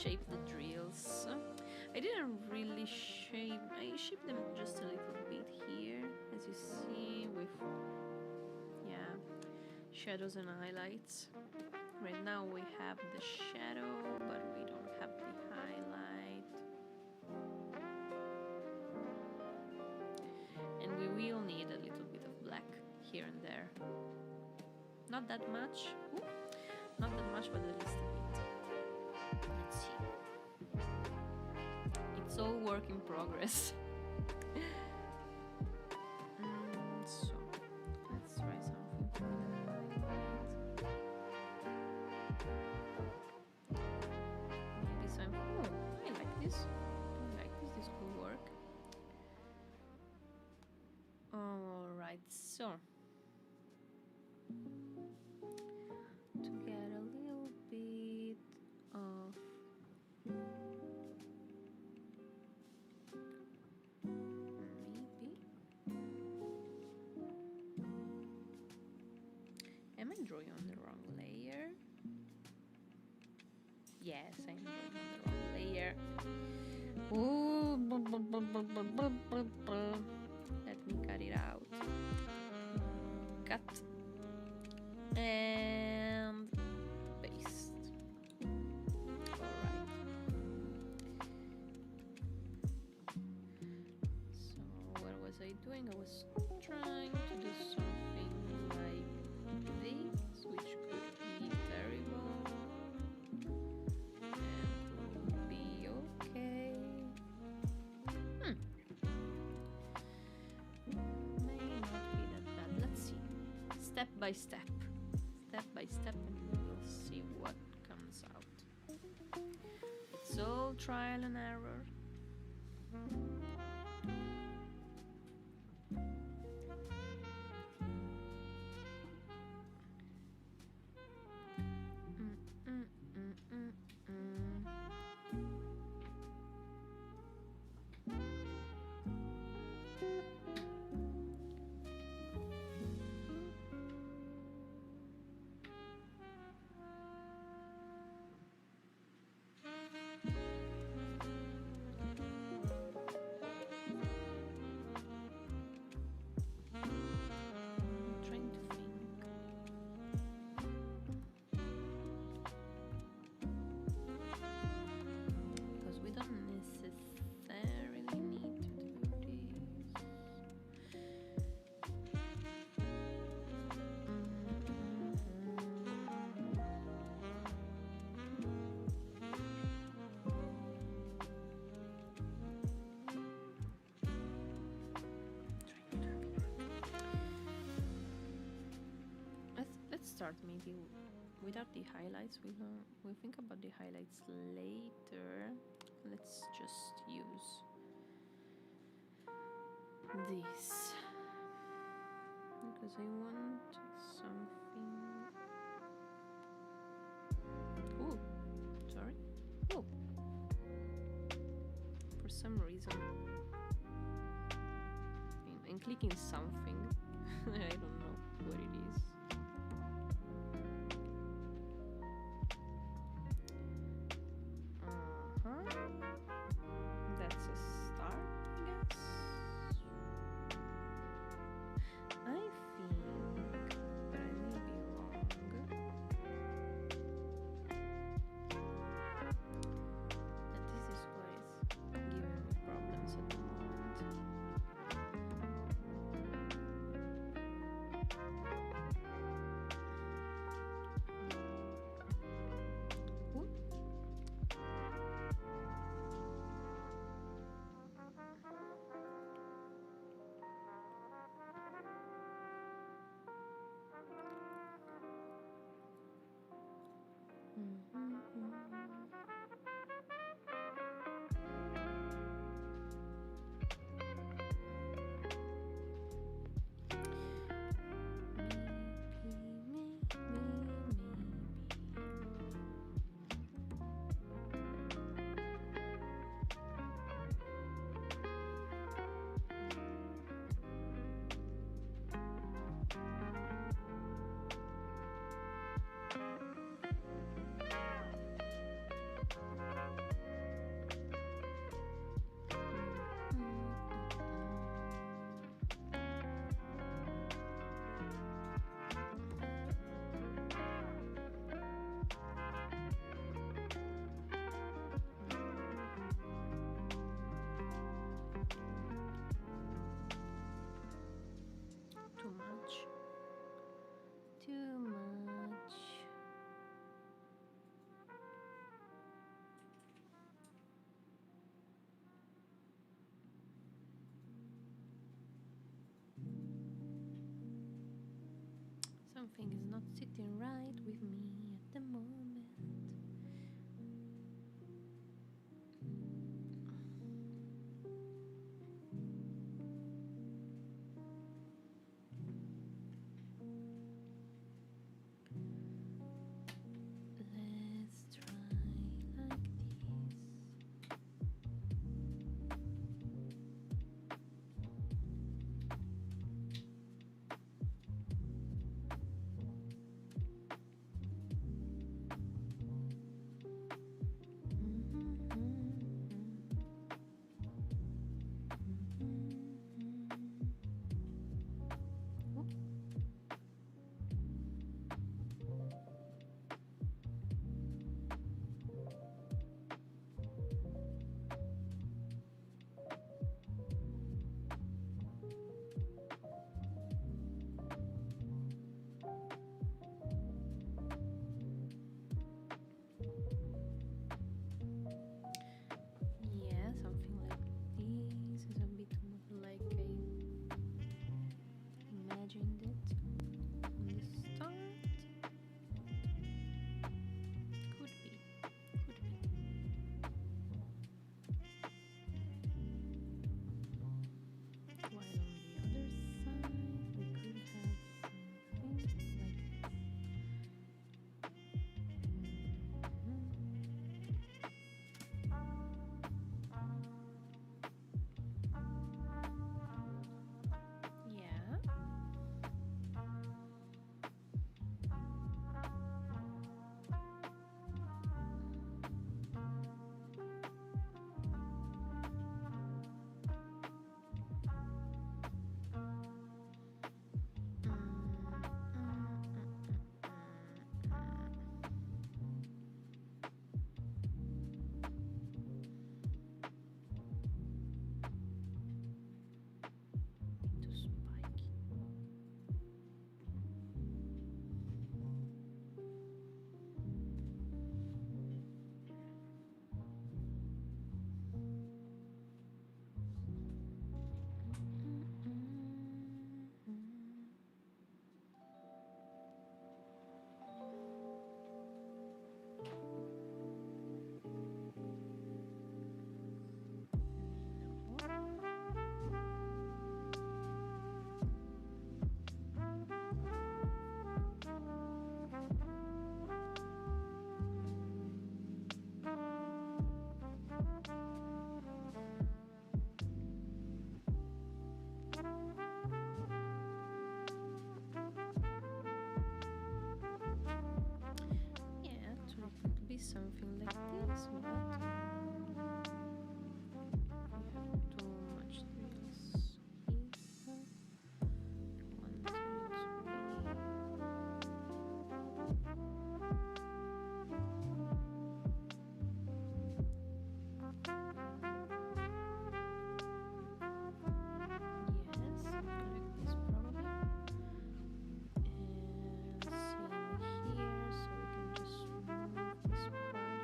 A: shape the drills. I didn't really shape. I shaped them just a little bit here, as you see, with shadows and highlights. Right now we have the shadow, but we don't have the highlight. And we will need a little bit of black here and there. Not that much. Ooh, not that much, but at least a bit. Let's see. It's all work in progress. So let's try something for the highlight. Maybe some. Oh, I like this. I like this. This could work. All right, so to get a little bit of maybe. Am I drawing on the wrong layer? Yes, I'm drawing on the wrong layer. Ooh, let me cut it out. Cut and paste. Alright. So what was I doing? I was trying to do something like this, which could be terrible and would be okay. May not be that bad. Let's see. Step by step, and we will see what comes out. It's all trial and error. Start maybe without the highlights. We'll think about the highlights later. Let's just use this because I want something. Oh, sorry. Oh, for some reason I'm clicking something. I don't know what it is. That's a start, I guess. I think, but I may be wrong. And this is what is giving me problems at the moment. Ooh. something is not sitting right with me at the moment. Let's try like this. Yeah, something like this is a bit more like I imagined it from the start. Could be, could be. While on the other side, we could have something like this. Yeah. To spike. Yeah, actually it could be something like this, but we have too much tiles here. One yes, something like this probably. And same here, so we can just move this part.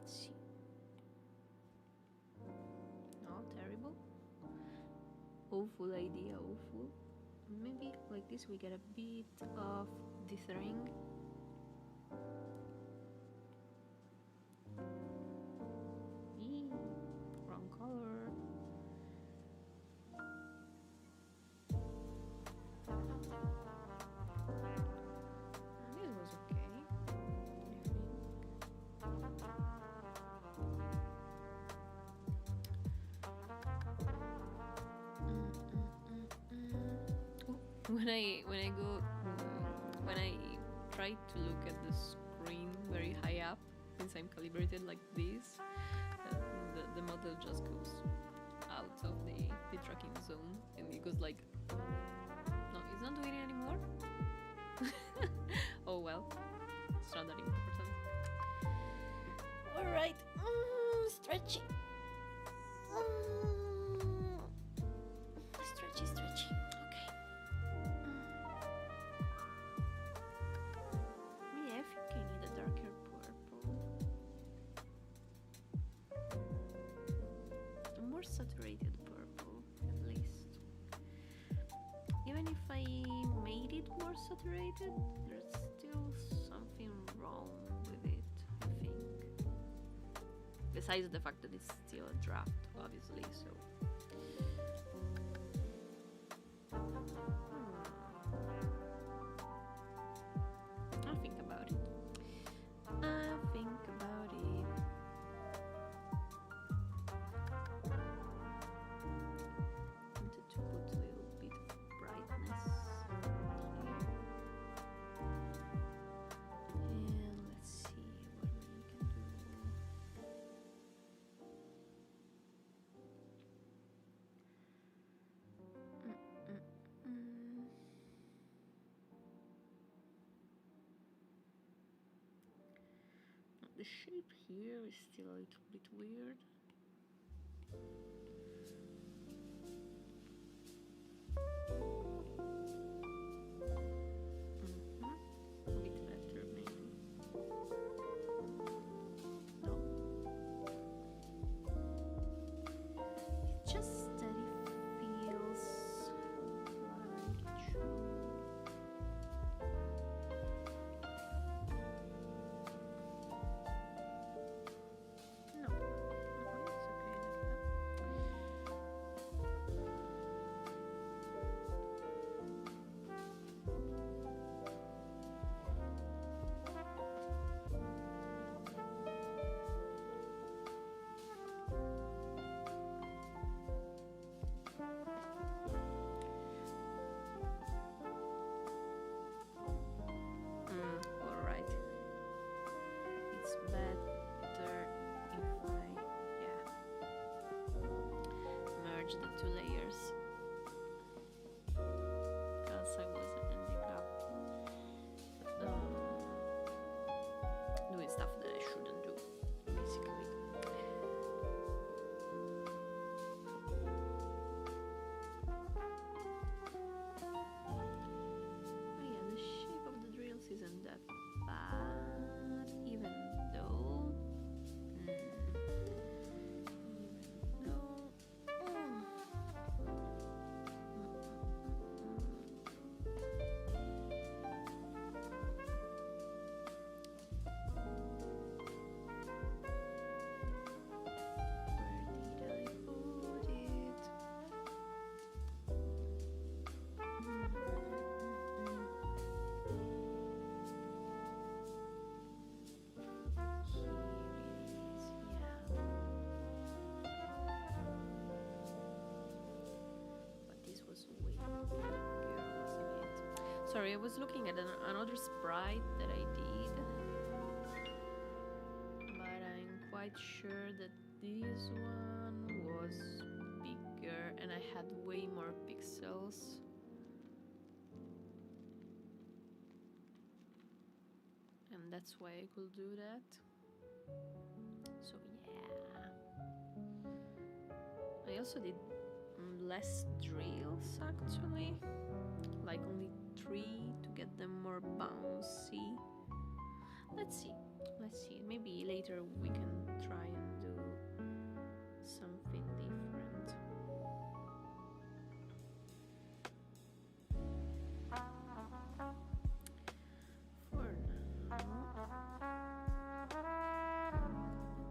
A: let's see. No, terrible. Awful idea, awful. Maybe like this we get a bit of dithering. Eee, wrong color. This was okay, I think. When I try to look at the screen very high up, since I'm calibrated like this, the model just goes out of the tracking zone, and it goes like, no, it's not doing it anymore. Oh well, it's not that important. All right, stretching. Stretchy. Okay. Yeah, I think I need a darker purple. A more saturated purple, at least. Even if I made it more saturated, there's still something wrong with it, I think. Besides the fact that it's still a draft, obviously, so. I'll think about it. Wanted to put a little bit of brightness here. And let's see what we can do. The shape here is still a little bit weird. A bit better maybe. No. It's just that it feels like it should. No, it's okay like that. All right. It's better if I, merge the two layers. Else I was ending up doing stuff that I shouldn't do, basically. Oh yeah, the shape of the drills isn't that bad, even though. Where did I put it? Here it is, yeah. But this was way bigger, wasn't it? Sorry, I was looking at another sprite that I did, but I'm quite sure that this one was bigger and I had way more pixels. And that's why I could do that. So yeah. I also did less drills actually, like only 3 to get them more bouncy. Let's see. Let's see. Maybe later we can try and do something different. For now,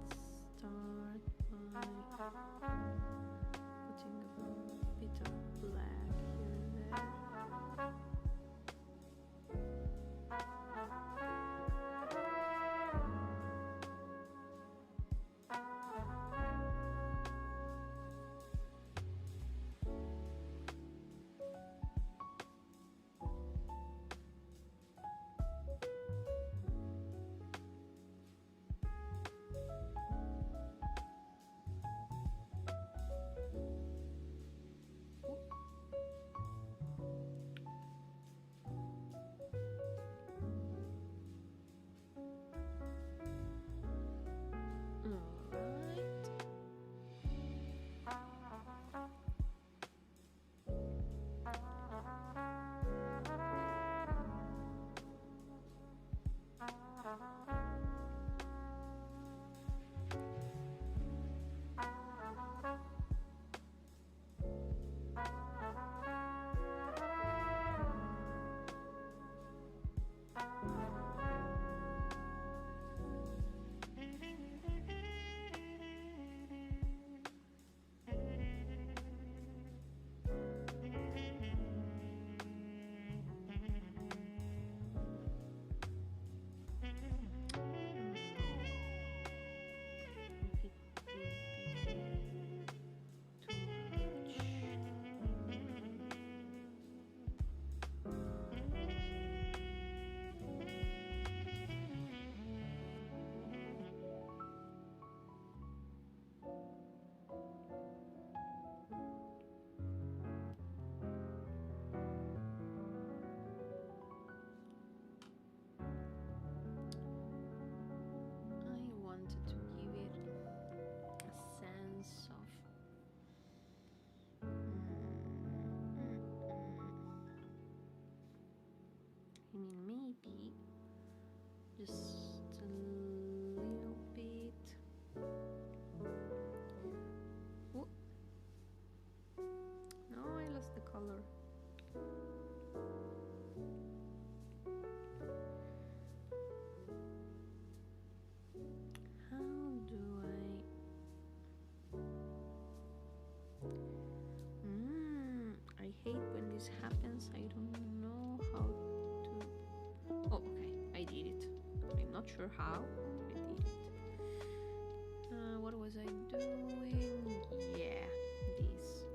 A: let's start by putting a bit of black here and there. Just a little bit. Ooh. No, I lost the color. How do I hate when this happens. I don't know how to. Oh, okay, I did it. I'm not sure how, but I did it. What was I doing? Yeah, this.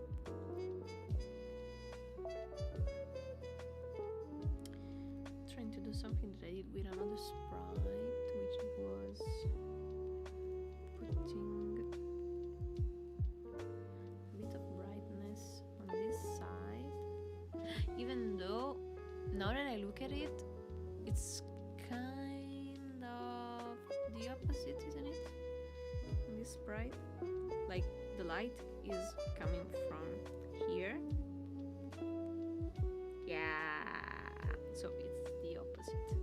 A: Trying to do something that I did with another sprite, which was putting a bit of brightness on this side. Even though, now that I look at it, it's kind of the opposite, isn't it? In this sprite, like the light is coming from here. Yeah, so it's the opposite.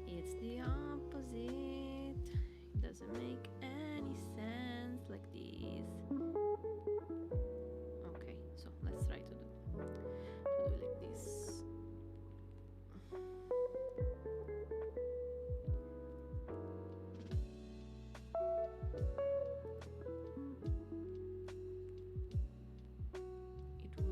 A: It's the opposite. It doesn't make any sense like this. Okay, so let's try to do like this. It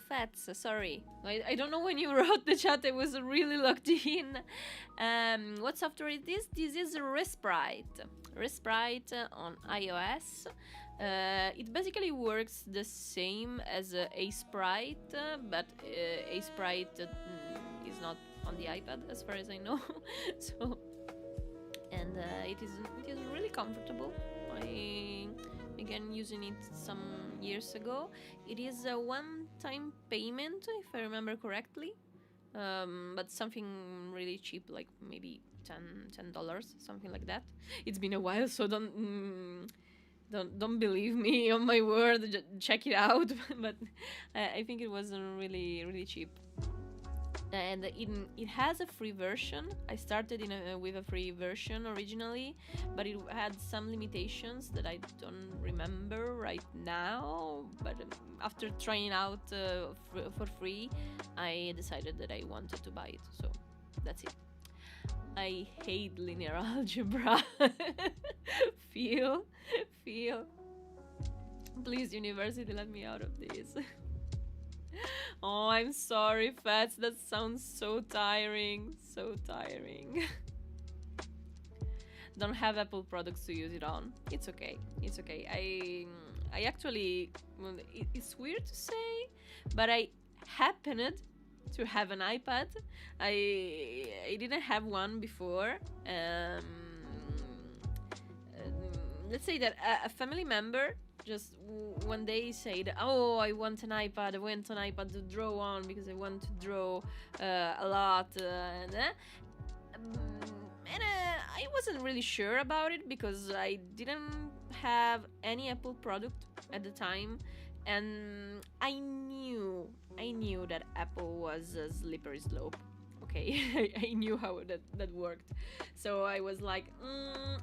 A: Fats. Sorry, I don't know when you wrote the chat. I was really locked in. What software is this? This is Resprite. Resprite on iOS. It basically works the same as a sprite, but a sprite is not on the iPad as far as I know. So, and it is really comfortable. I began using it some years ago. It is a one-time payment, if I remember correctly, but something really cheap, like maybe $10, something like that. It's been a while, so don't believe me on my word. Check it out. But I think it was really cheap. And it has a free version. I started with a free version originally, but it had some limitations that I don't remember right now. But after trying out for free, I decided that I wanted to buy it. So that's it. I hate linear algebra. Feel. Please, university, let me out of this. Oh, I'm sorry, Fats. That sounds so tiring. So tiring. Don't have Apple products to use it on. It's okay. It's okay. I actually... Well, it's weird to say, but I happened to have an iPad. I didn't have one before. Let's say that a family member just one day said, "Oh, I want an iPad. I want an iPad to draw on because I want to draw a lot." I wasn't really sure about it because I didn't have any Apple product at the time, and I knew that Apple was a slippery slope. Okay, I knew how that worked. So I was like,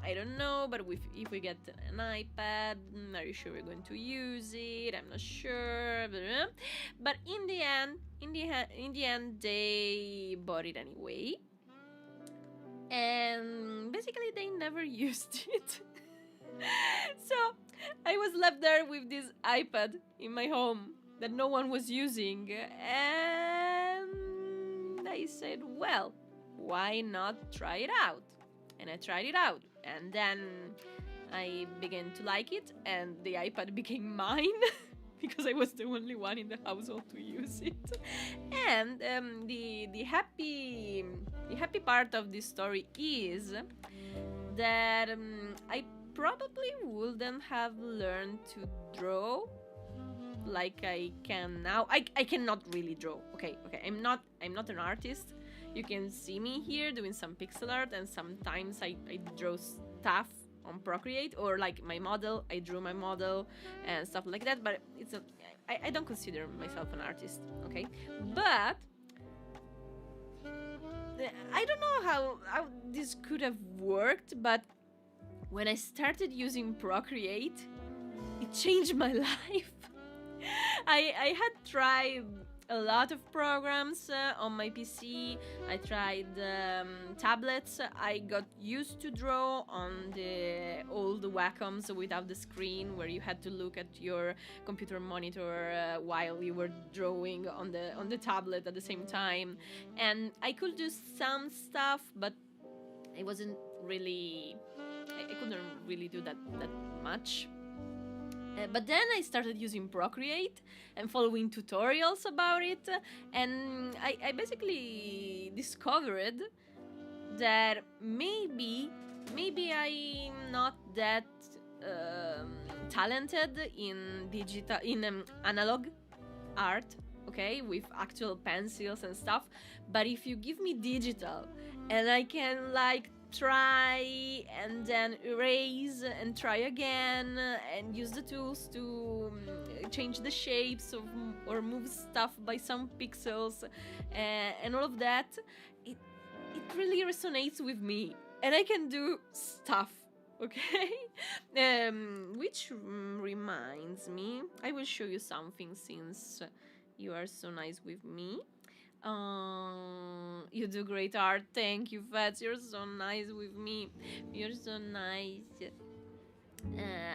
A: I don't know, but if we get an iPad, are you sure we're going to use it? I'm not sure. But in the end, they bought it anyway. And basically, they never used it. So I was left there with this iPad in my home that no one was using, and I said, well, why not try it out? And I tried it out, and then I began to like it, and the iPad became mine because I was the only one in the household to use it. And the happy part of this story is that I probably wouldn't have learned to draw like I can now. I cannot really draw. Okay. I'm not an artist. You can see me here doing some pixel art, and sometimes I draw stuff on Procreate, or like my model. I drew my model and stuff like that. But I don't consider myself an artist. Okay, but I don't know how this could have worked, but when I started using Procreate, it changed my life. I had tried a lot of programs on my PC. I tried tablets. I got used to draw on the old Wacoms without the screen, where you had to look at your computer monitor while you were drawing on the tablet at the same time. And I could do some stuff, but I wasn't really... I couldn't really do that much. But then I started using Procreate and following tutorials about it, and I basically discovered that maybe I'm not that talented in analog art, okay, with actual pencils and stuff. But if you give me digital, and I can like try and then erase and try again and use the tools to change the shapes or move stuff by some pixels and all of that, it really resonates with me, and I can do stuff, okay? Which reminds me, I will show you something since you are so nice with me. You do great art. Thank you, Fats. You're so nice with me. You're so nice.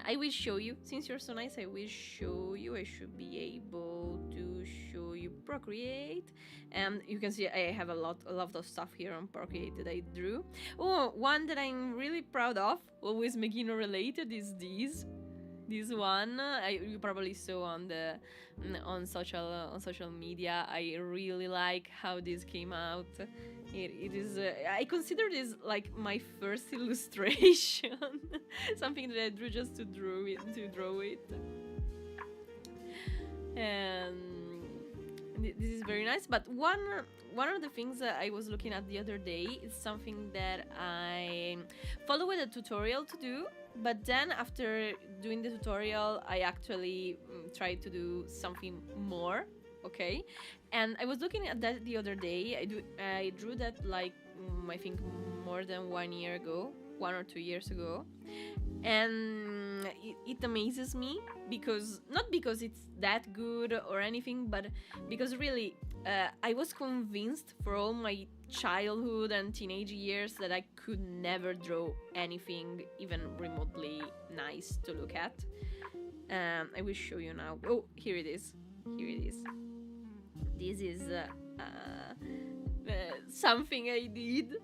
A: I will show you. Since you're so nice, I will show you. I should be able to show you Procreate. And you can see I have a lot of stuff here on Procreate that I drew. Oh, one that I'm really proud of, always Megino related, is this one. You probably saw on social media. I really like how this came out. It is. I consider this like my first illustration, something that I drew just to draw it. And this is very nice. But one of the things that I was looking at the other day is something that I followed a tutorial to do. But then after doing the tutorial, I actually tried to do something more. Okay, and I was looking at that the other day. I drew that like I think more than 1 year ago, 1 or 2 years ago, and it amazes me because not because it's that good or anything, but because really I was convinced for all my childhood and teenage years that I could never draw anything even remotely nice to look at. I will show you now. Oh, here it is. This is something I did,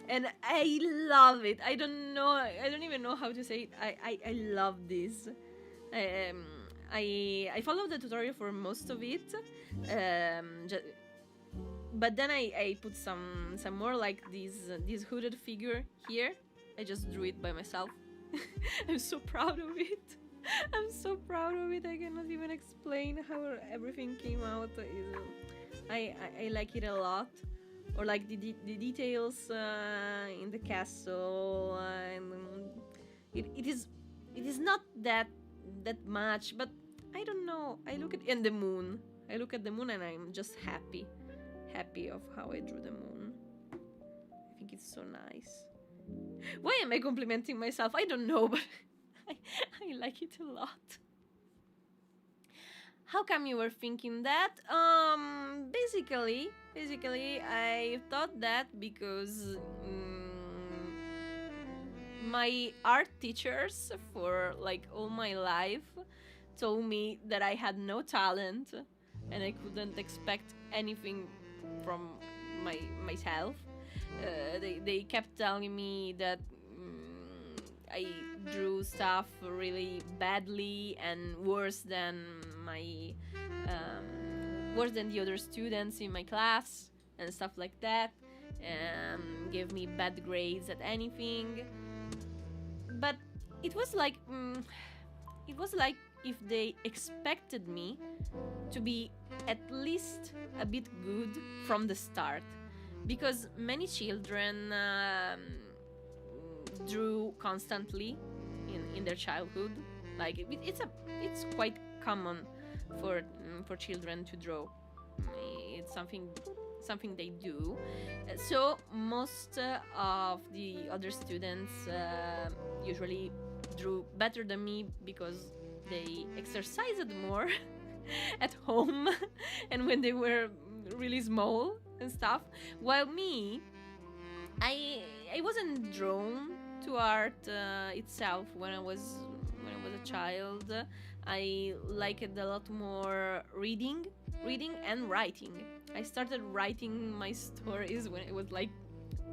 A: and I love it. I don't even know how to say it. I love this. I followed the tutorial for most of it, but then I put some more, like this hooded figure here. I just drew it by myself. I'm so proud of it. I cannot even explain how everything came out. I like it a lot. Or like the details in the castle, and it is not that much, but I don't know. I look at the moon. I look at the moon and I'm just happy of how I drew the moon. I think it's so nice. Why am I complimenting myself? I don't know, but I like it a lot. How come you were thinking that? Basically, I thought that because my art teachers for like all my life told me that I had no talent and I couldn't expect anything from myself. They kept telling me that I drew stuff really badly and worse than the other students in my class and stuff like that, and gave me bad grades at anything. But it was like if they expected me to be at least a bit good from the start, because many children drew constantly in their childhood. Like it's quite common for children to draw. It's something they do. So most of the other students usually drew better than me because they exercised more at home and when they were really small and stuff. While me, I wasn't drawn to art itself when I was a child. I liked a lot more reading and writing. I started writing my stories when I was like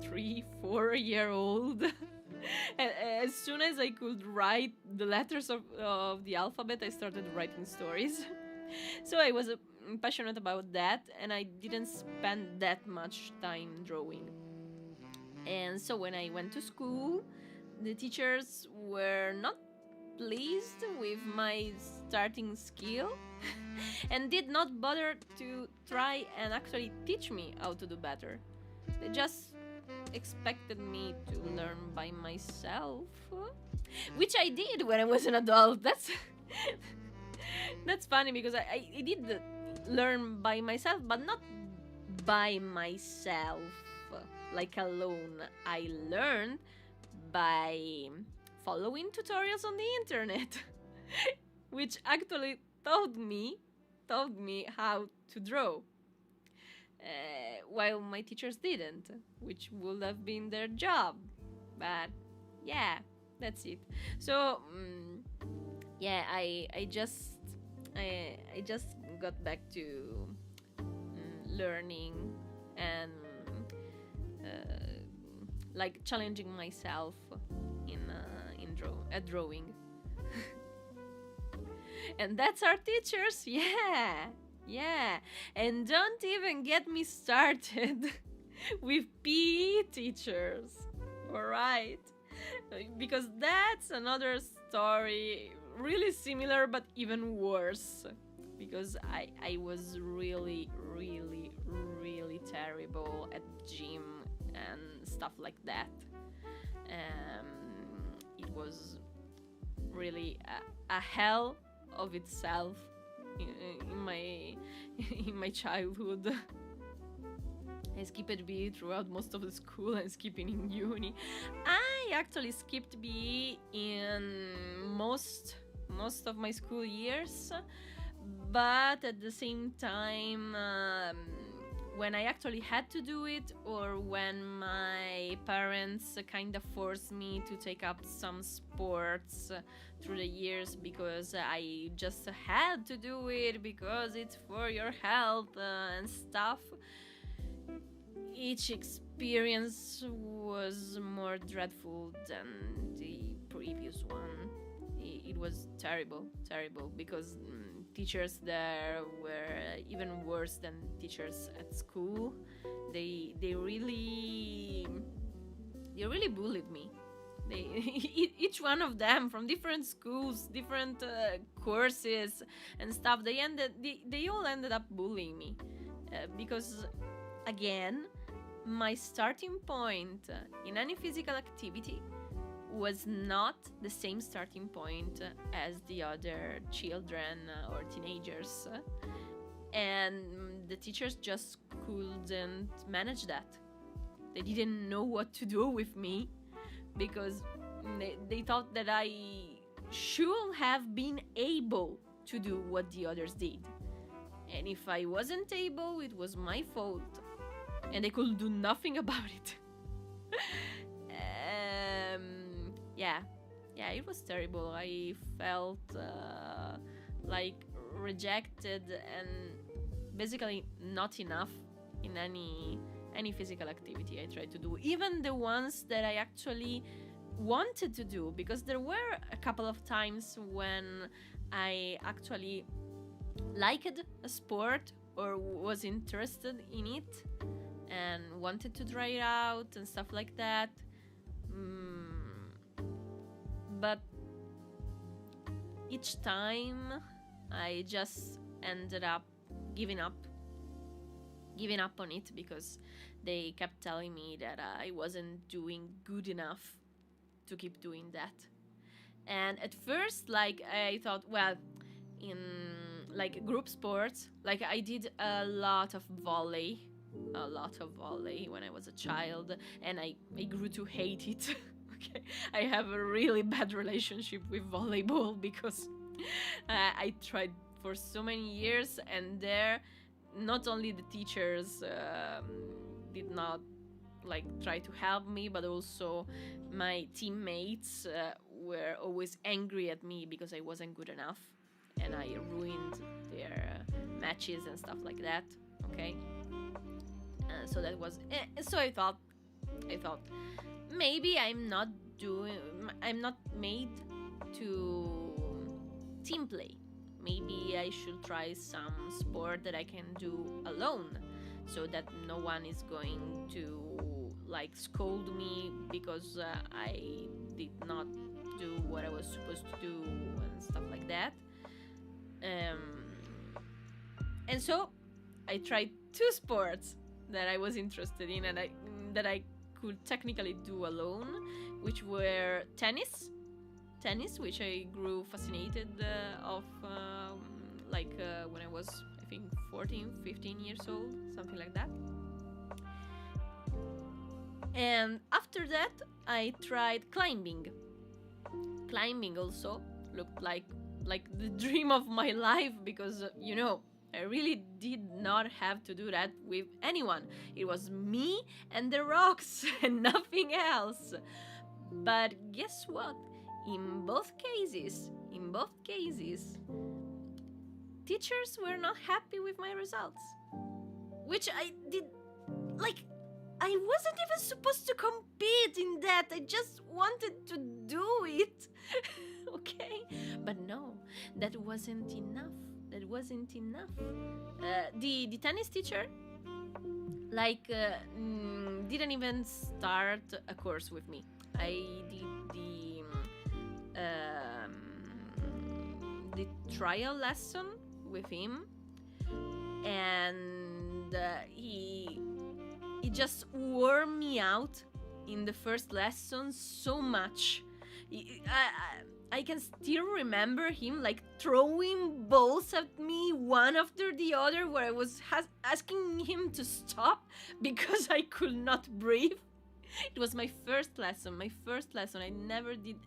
A: 3-4 year old. As soon as I could write the letters of the alphabet, I started writing stories. So I was passionate about that, and I didn't spend that much time drawing. And so when I went to school, the teachers were not pleased with my starting skill and did not bother to try and actually teach me how to do better. They just expected me to learn by myself, which I did when I was an adult. That's funny because I did learn by myself, but not by myself, like alone. I learned by following tutorials on the internet, which actually taught me how to draw, while my teachers didn't, which would have been their job. But yeah, That's it. So yeah, I just got back to learning and like challenging myself in drawing. And that's our teachers. Yeah. And don't even get me started with PE teachers. All right, because that's another story, really similar but even worse, because I was really terrible at gym and stuff like that. It was really a hell of itself in my in my childhood. I skipped BE throughout most of the school and skipping in uni. I actually skipped BE in most of my school years, but at the same time, when I actually had to do it, or when my parents kind of forced me to take up some sports through the years because I just had to do it because it's for your health and stuff, each experience was more dreadful than the previous one. It was terrible because teachers there were even worse than teachers at school. They really bullied me. Each one of them from different schools, different courses and stuff. They all ended up bullying me because, again, my starting point in any physical activity was not the same starting point as the other children or teenagers, and the teachers just couldn't manage that. They didn't know what to do with me because they thought that I should have been able to do what the others did, and if I wasn't able, it was my fault and they could do nothing about it. Yeah, it was terrible. I felt like rejected and basically not enough in any physical activity I tried to do, even the ones that I actually wanted to do, because there were a couple of times when I actually liked a sport or was interested in it and wanted to try it out and stuff like that. But each time I just ended up giving up on it because they kept telling me that I wasn't doing good enough to keep doing that. And at first, like, I thought, well, in like group sports, like I did a lot of volley when I was a child, and I grew to hate it. Okay, I have a really bad relationship with volleyball because I tried for so many years, and there not only the teachers did not like try to help me, but also my teammates were always angry at me because I wasn't good enough and I ruined their matches and stuff like that. Okay, so that was so I thought maybe I'm not made to team play. Maybe I should try some sport that I can do alone, so that no one is going to like scold me because I did not do what I was supposed to do and stuff like that. And so I tried 2 sports that I was interested in and that I could technically do alone, which were tennis, which I grew fascinated of when I was, I think, 14, 15 years old, something like that. And after that, I tried climbing. Climbing also looked like the dream of my life because, I really did not have to do that with anyone. It was me and the rocks and nothing else. But guess what? in both cases, teachers were not happy with my results. Which I did, like, I wasn't even supposed to compete in that. I just wanted to do it. Okay? But no, that wasn't enough. The tennis teacher, like, didn't even start a course with me. I did the trial lesson with him, and he just wore me out in the first lesson so much. I can still remember him like throwing balls at me one after the other, where I was asking him to stop because I could not breathe. It was my first lesson. I never did.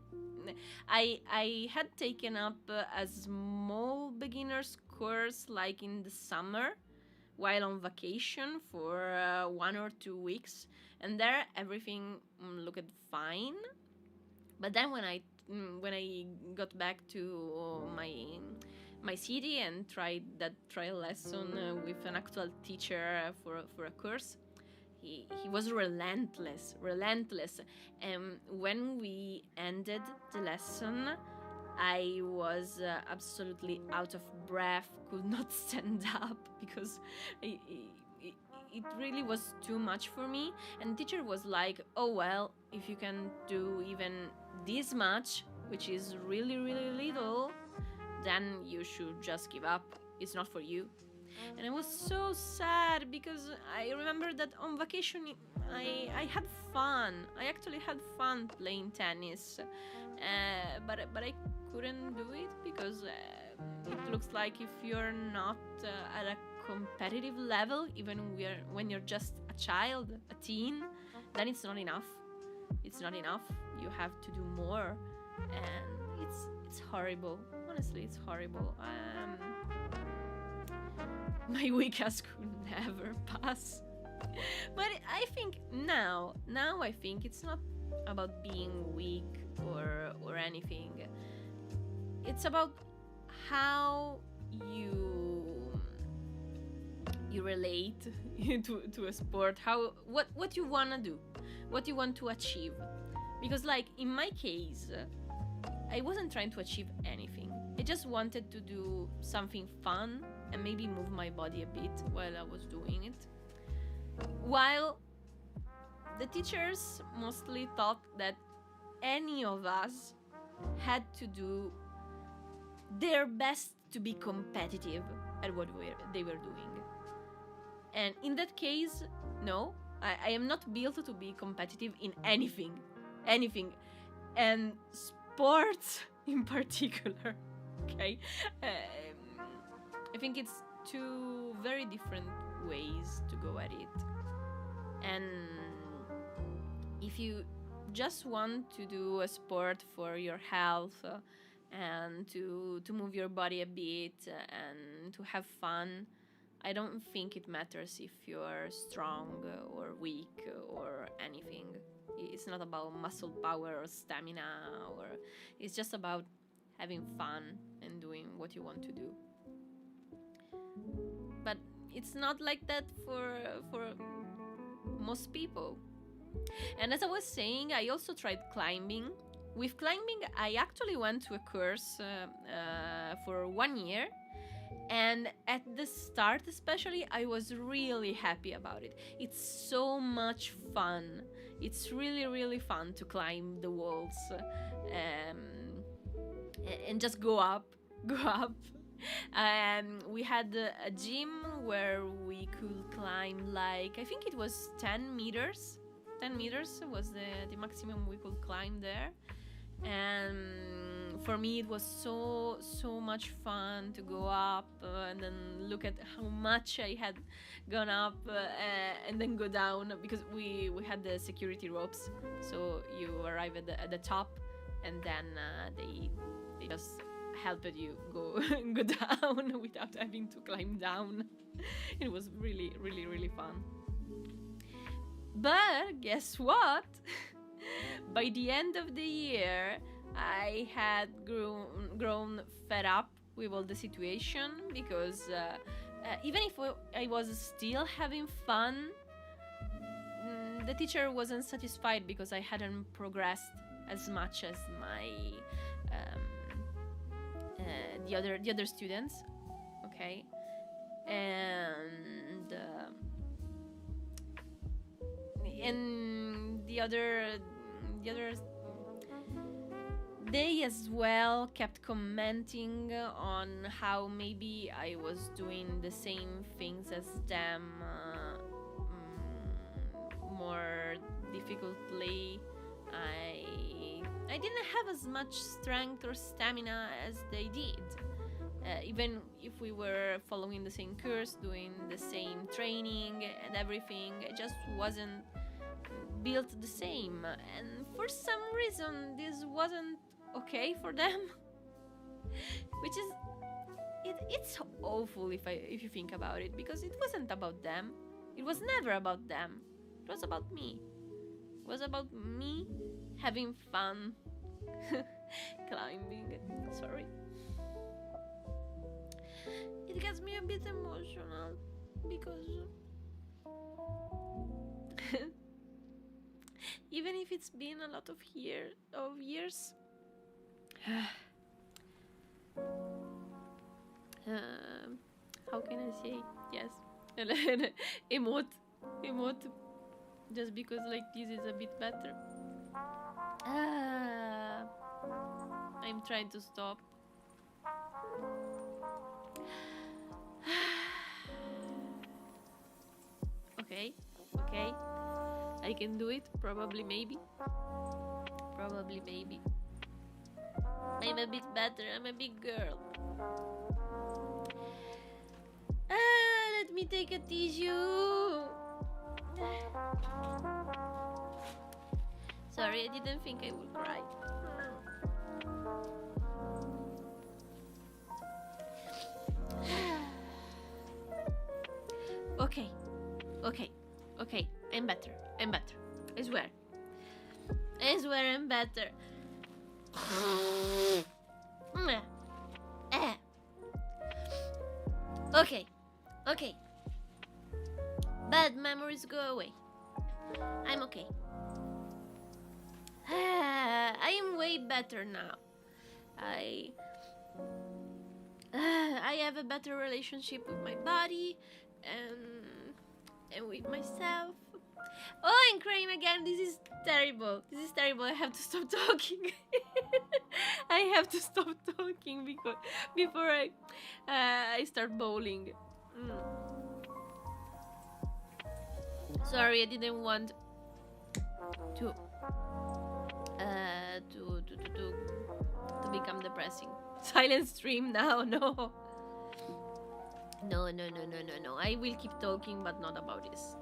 A: I had taken up a small beginner's course like in the summer while on vacation for 1 or 2 weeks, and there everything looked fine. But then when I got back to my city and tried that trial lesson with an actual teacher for a course, he was relentless. And when we ended the lesson, I was absolutely out of breath, could not stand up because it really was too much for me. And the teacher was like, oh well, if you can do even this much, which is really, really little, then you should just give up. It's not for you. And I was so sad because I remember that on vacation I had fun. I actually had fun playing tennis, but I couldn't do it because it looks like if you're not at a competitive level, even when you're just a child, a teen, then it's not enough. You have to do more, and it's horrible. Honestly, it's horrible. My weekends could never pass. But I think now I think it's not about being weak or anything. It's about how you relate to a sport, what you want to do, what you want to achieve. Because like in my case, I wasn't trying to achieve anything. I just wanted to do something fun and maybe move my body a bit while I was doing it. While the teachers mostly thought that any of us had to do their best to be competitive at what they were doing. And in that case, no, I am not built to be competitive in anything. And sports in particular, okay? I think it's two very different ways to go at it. And if you just want to do a sport for your health and to move your body a bit and to have fun, I don't think it matters if you're strong or weak or anything. It's not about muscle power or stamina, or it's just about having fun and doing what you want to do. But it's not like that for most people. And as I was saying, I also tried climbing. With climbing, I actually went to a course for 1 year. And at the start especially, I was really happy about it. It's so much fun. It's really, really fun to climb the walls and just go up. We had a gym where we could climb, like, I think it was 10 meters. 10 meters was the maximum we could climb there. And for me it was so much fun to go up and then look at how much I had gone up and then go down, because we had the security ropes, so you arrive at the top and then they just helped you go down without having to climb down. It was really, really, really fun. But guess what? By the end of the year, I had grown fed up with all the situation because even if I was still having fun, the teacher wasn't satisfied because I hadn't progressed as much as my the other students. Okay, and the other they as well kept commenting on how maybe I was doing the same things as them more difficultly. I didn't have as much strength or stamina as they did. Even if we were following the same course, doing the same training and everything, it just wasn't built the same. And for some reason, this wasn't okay for them. Which is, it's awful if you think about it, because it wasn't about them. It was never about them. It was about me. It was about me having fun climbing. Sorry. It gets me a bit emotional because even if it's been a lot of years, how can I say yes? emote, just because like this is a bit better. I'm trying to stop. Okay, I can do it. Probably, maybe. I'm a bit better. I'm a big girl. Let me take a tissue. Sorry, I didn't think I would cry. Okay. I'm better. I swear I'm better. Okay. Bad memories go away. I'm okay. I am way better now. I have a better relationship with my body and with myself. Oh, I'm crying again. This is terrible. I have to stop talking. I have to stop talking before I start bawling. Sorry, I didn't want to become depressing. Silent stream now. No. I will keep talking, but not about this.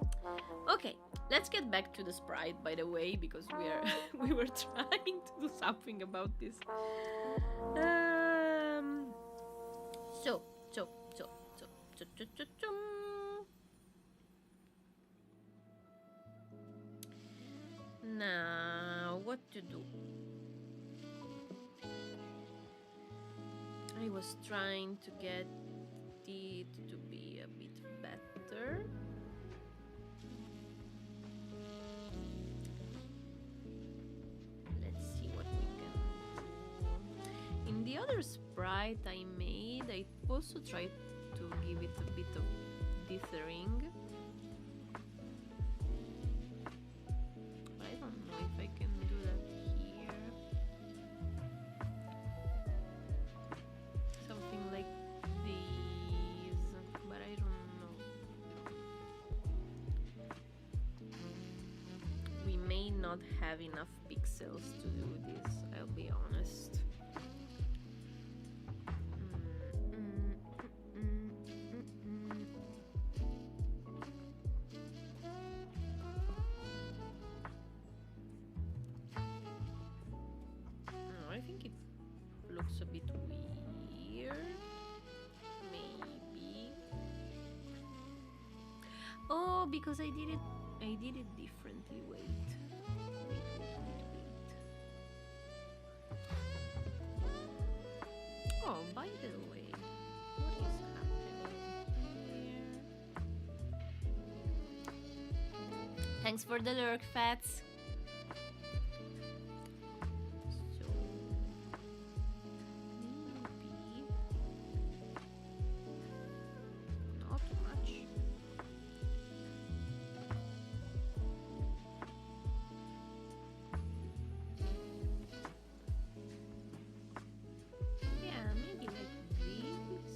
A: Okay, let's get back to the sprite, by the way, because we were trying to do something about this. Now, what to do? I was trying to get it to be a bit better. Let's see what we can do. In the other sprite I made, I also tried to give it a bit of dithering. I don't know if I can do that here. Something like these, but I don't know. We may not have enough pixels to do this, I'll be honest. I think it looks a bit weird. Maybe. Oh, because I did it differently. Wait. Oh, by the way, what is happening here? Thanks for the lurk, Fats. So, maybe not much. Yeah, maybe like this.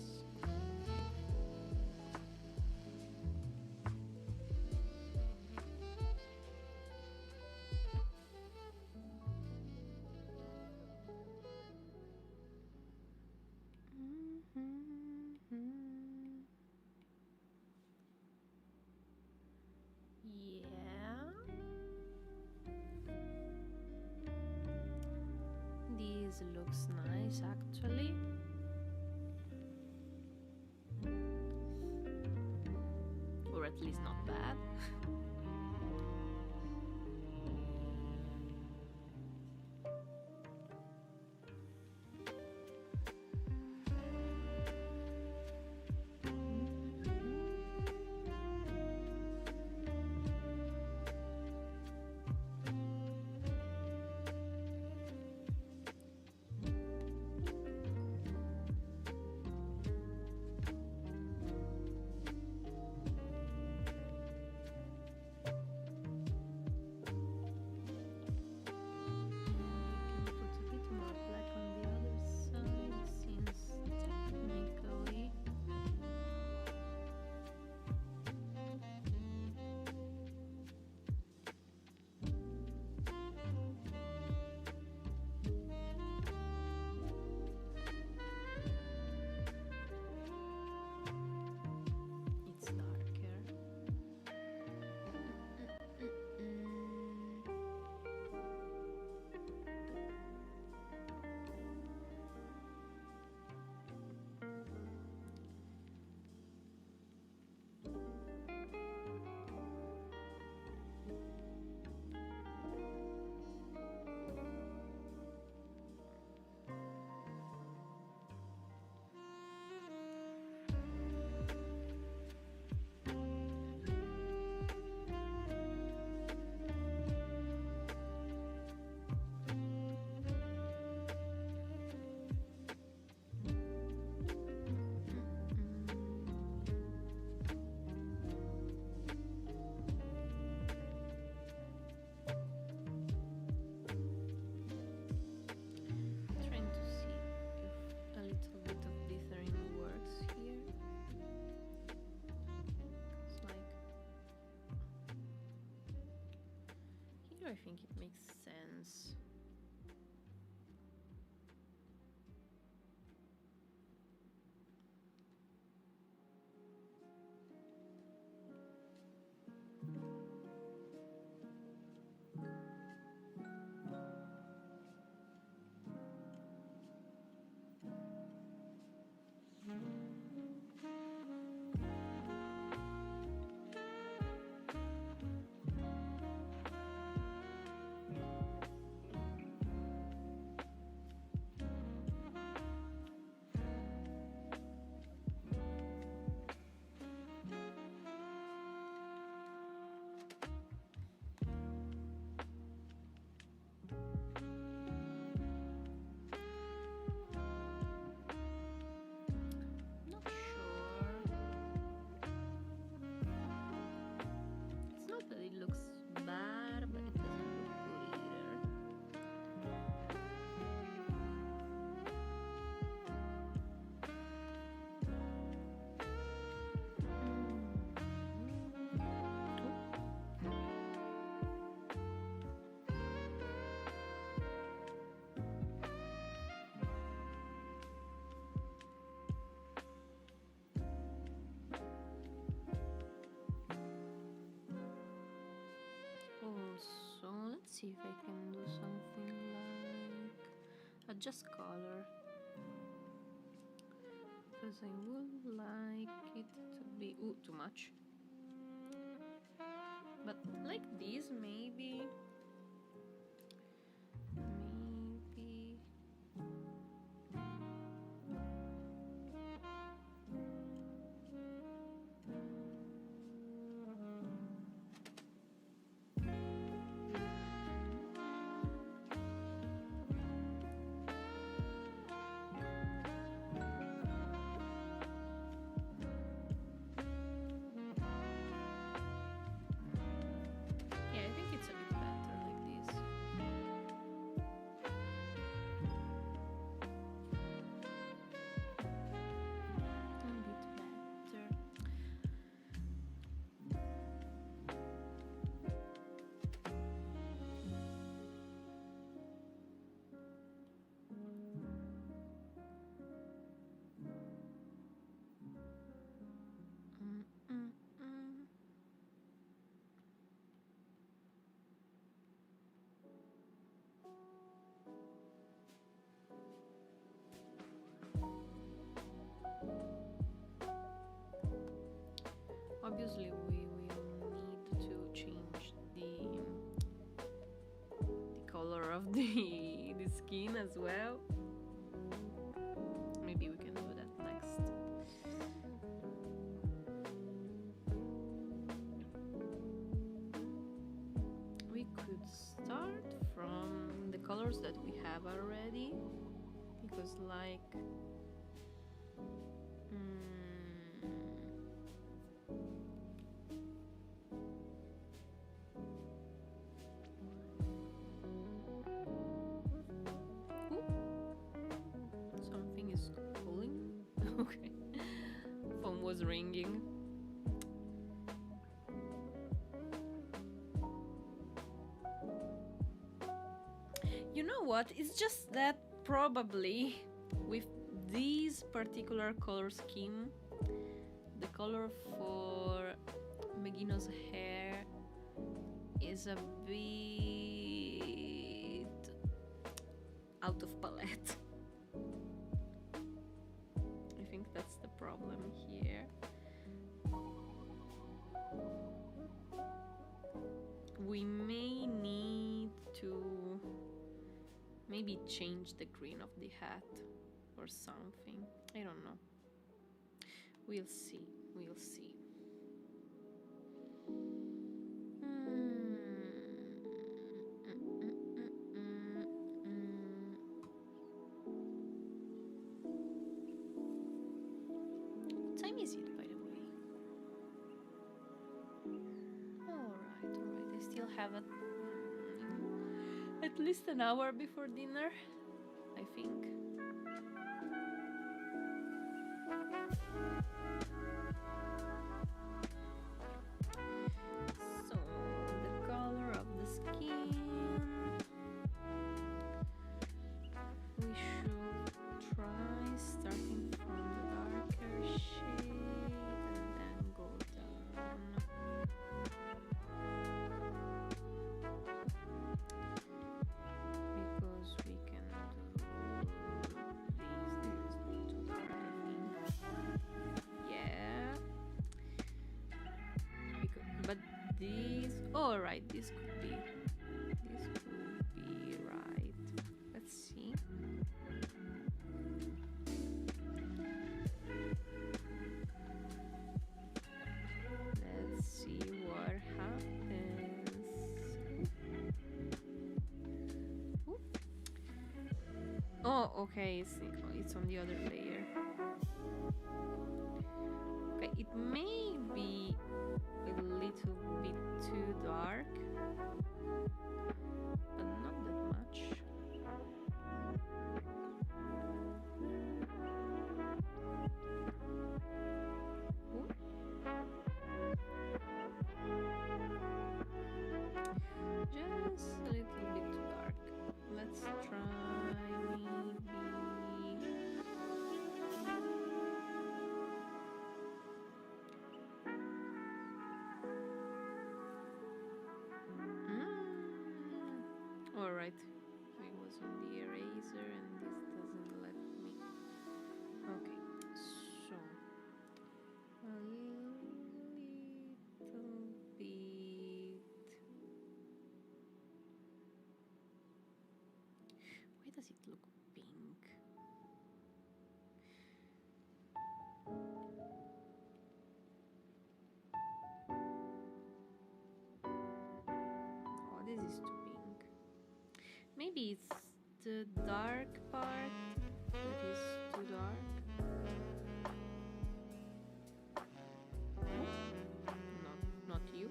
A: Yeah. This looks nice actually. Or at least not bad. Put a bit more black on the other side since technically it's darker. Trying to see if a little bit of dithering works here. It's like here I think it makes sense. Not sure. It's not that it looks bad, but it doesn't look good either. Also, let's see if I can do something like adjust color, because I would like it to be too much, but like this maybe. obviously we will need to change the color of the skin as well. Maybe we can do that next. We could start from the colors that we have already, because like something is calling. Okay, phone was ringing. You know what? It's just that probably with this particular color scheme, the color for Megino's hair is a bit out of palette. I think that's the problem here. We may need to maybe change the green of the hat or something. I don't know. We'll see. We'll see. What time is it, by the way? Alright. I still have at least an hour before dinner, I think. So, the color of the skin. We should try starting from the darker shade and then go down. Because we can do these too dark, I think. Yeah. But these, oh right, this could be right. Let's see. Let's see what happens. Ooh. Oh, okay, it's on the other layer. Okay, it may be a little bit too dark, but not that much. Ooh. Just a little bit too dark. Let's try maybe Alright, I was on the eraser and this doesn't let me. Okay, so a little bit. Why does it look pink? Oh, this is too pink. Maybe it's the dark part that is too dark. Not you.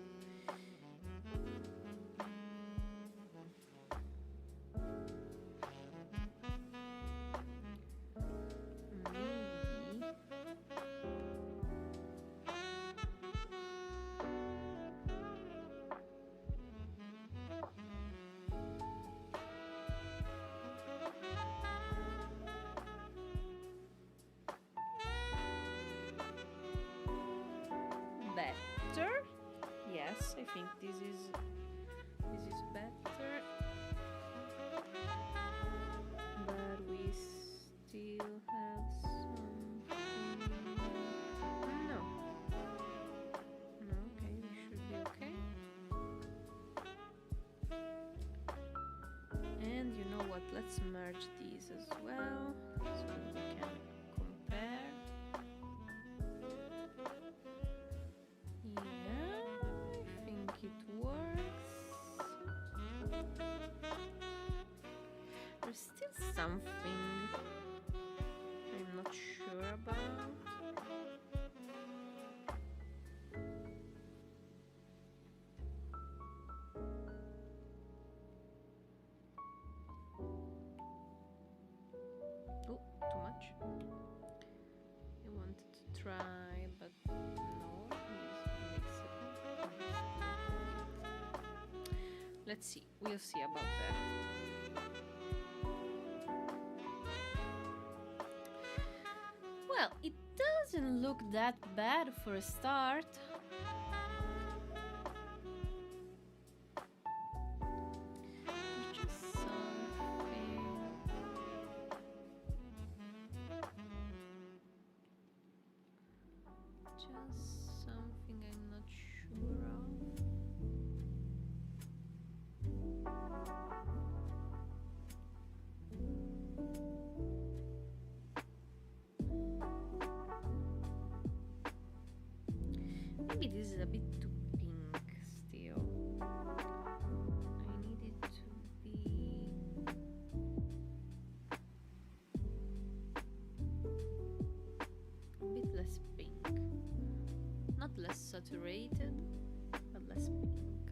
A: Maybe. Better. Yes, I think this is better. But we still have something. No. this as well, so we can compare. Yeah, I think it works. There's still something I'm not sure about. Oh, too much. I wanted to try, but no. Let's see. We'll see about that. Well, it doesn't look that bad for a start. Just something I'm not sure of. Maybe this is a bit too pink still. I need it to be a bit less pink. Not less saturated, but less pink.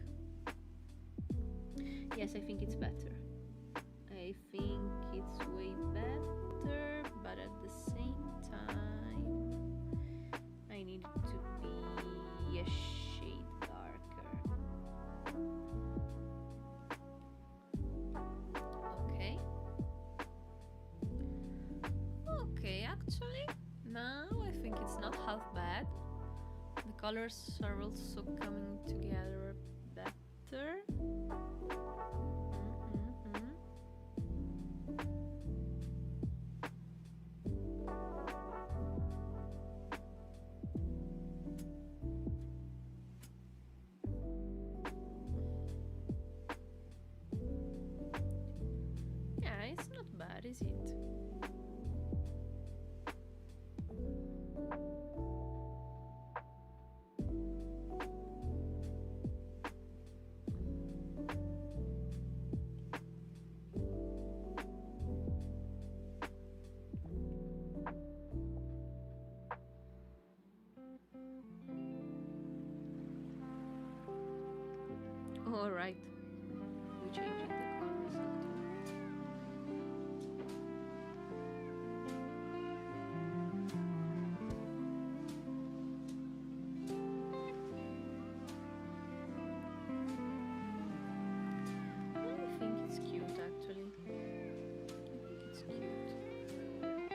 A: Yes, I think it's better. I think it's way better, but at the same time, I need it to be a shade darker. Okay. Okay, actually, now I think it's not half bad. The colors are also coming together better. It's not bad, is it? All right. We're changing the colors. I think it's cute, actually. I think it's cute. Maybe.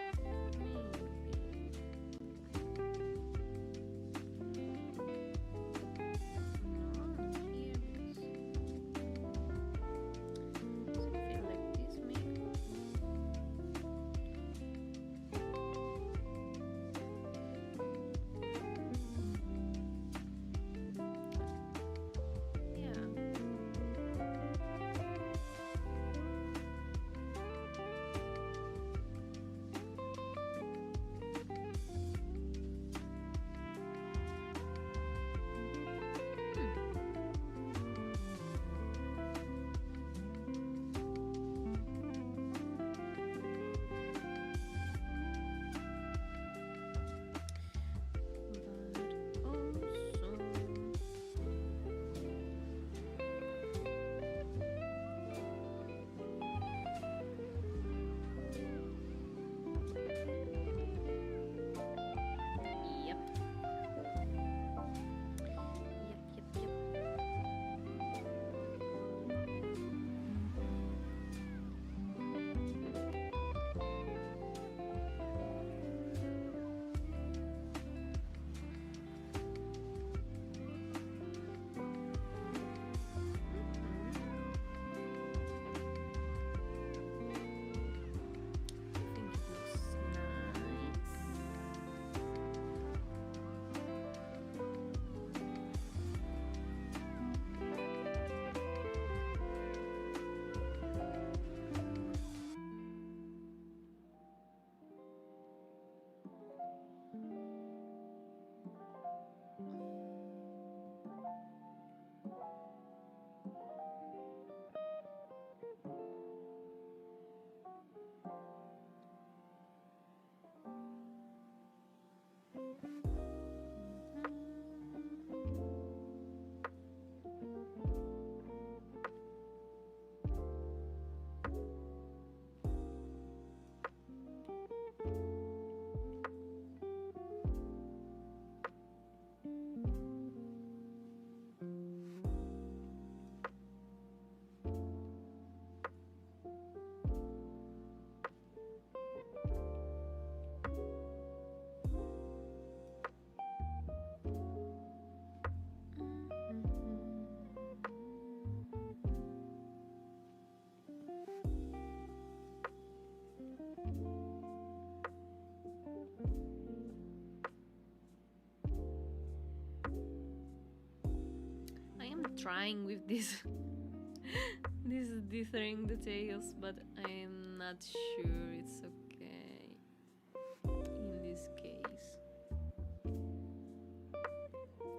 A: No, here it is. I am trying with this this dithering details, but I'm not sure it's okay in this case.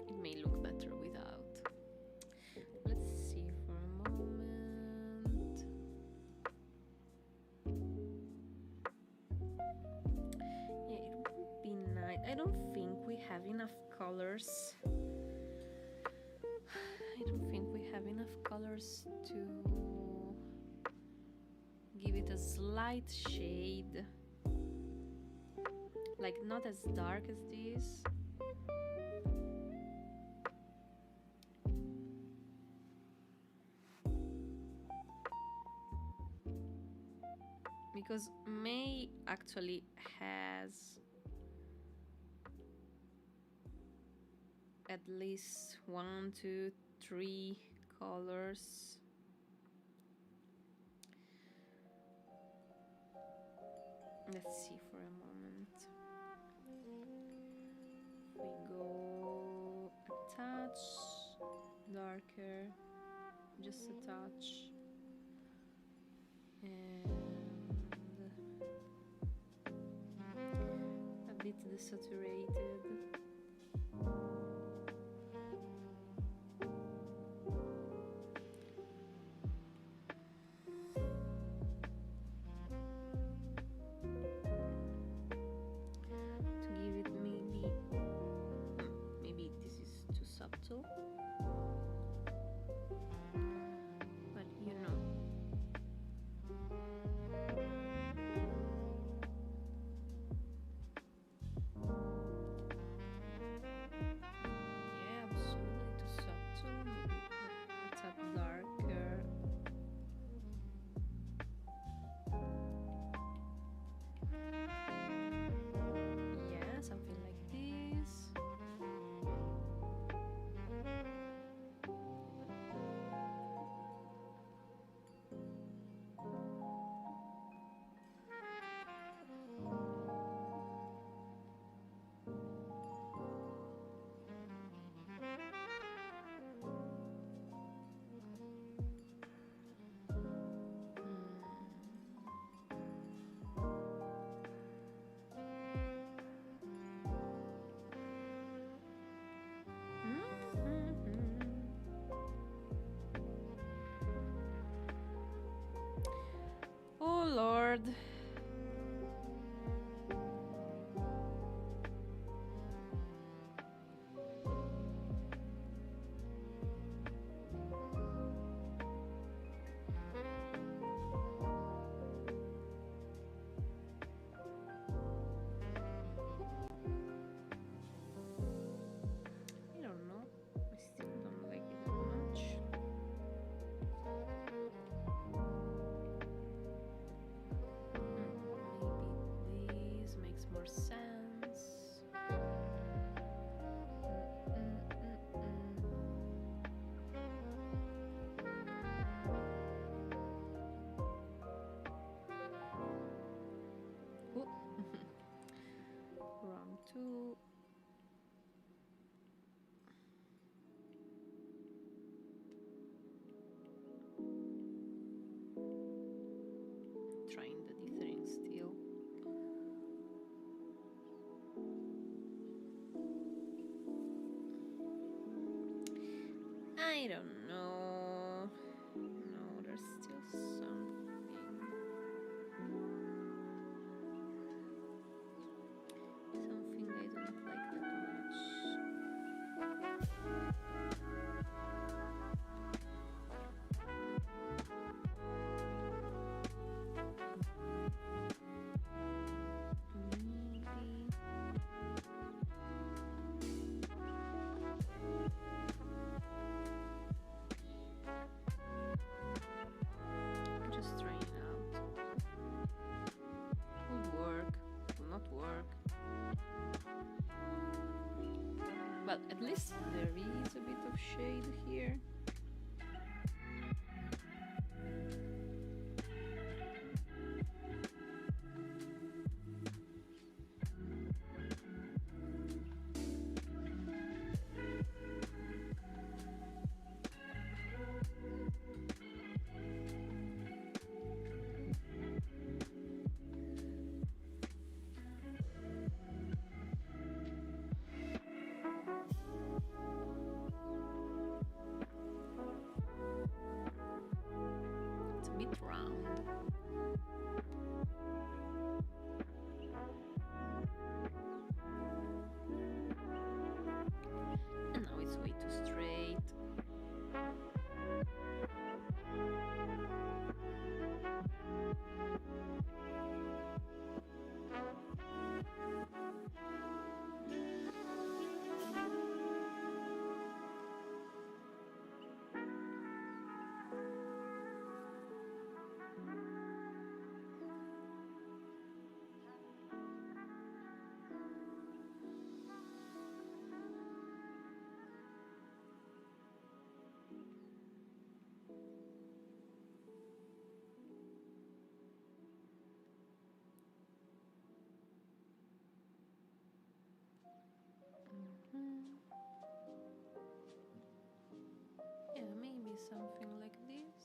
A: It may look better without. Let's see for a moment. Yeah, it would be nice. I don't think we have enough colors. I don't think we have enough colors to give it a slight shade. Like, not as dark as this. Because May actually has at least 1, 2, 3 colors. Let's see for a moment. We go a touch darker, just a touch, and a bit desaturated. But you know, yeah, absolutely too subtle. Maybe a tad darker. Yeah, something like this. Oh Lord. I don't know. I still don't like it that much. Maybe this makes more sense. Ooh. Round 2. Trying the dithering still. I don't know. No, there's still something. Something I don't like that much. Just trying it out. Will work, will not work. But at least there is a bit of shade here. something like this.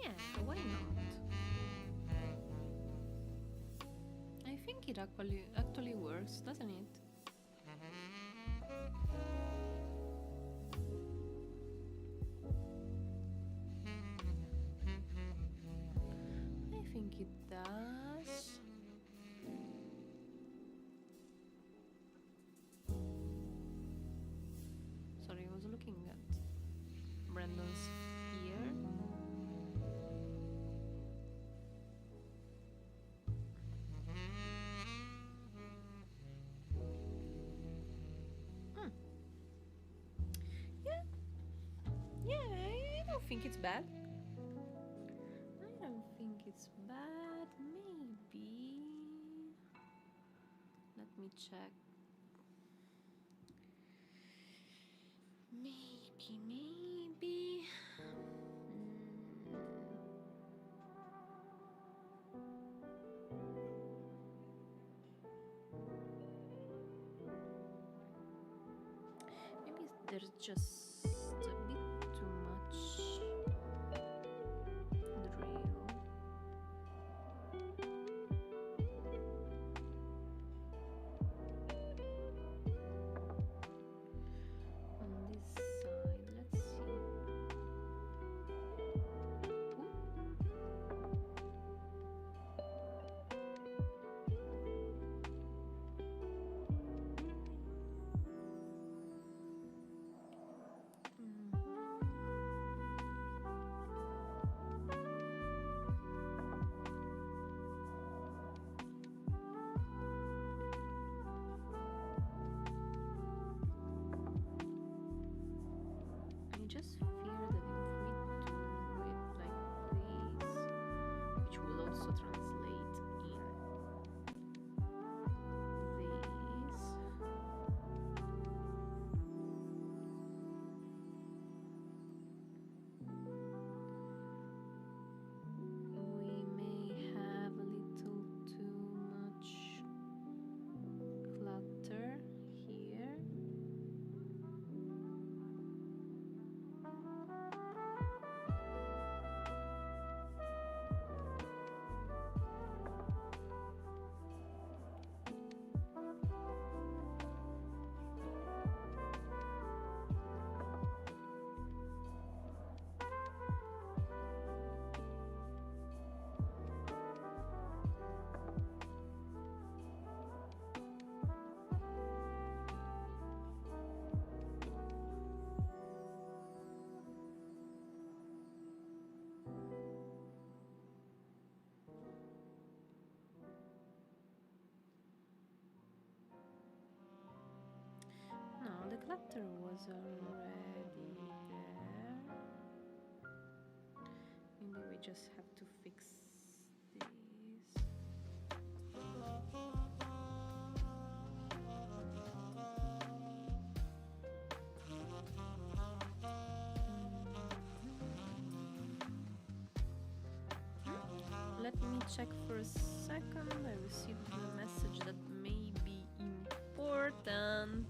A: Yeah, why not? I think it actually works, doesn't it? I think it does. Sorry, I was looking at Brandon's ear. Yeah, I don't think it's bad. I don't think it's bad. Maybe. Let me check. Maybe. Maybe there's just a bit too much drill. On this side, let's see. I just fear that if we do it like this, which will also translate in this, we may have a little too much clutter here. No, the clutter was already there. Maybe we just have to fix this. Let me check for a second. I received a message that may be important.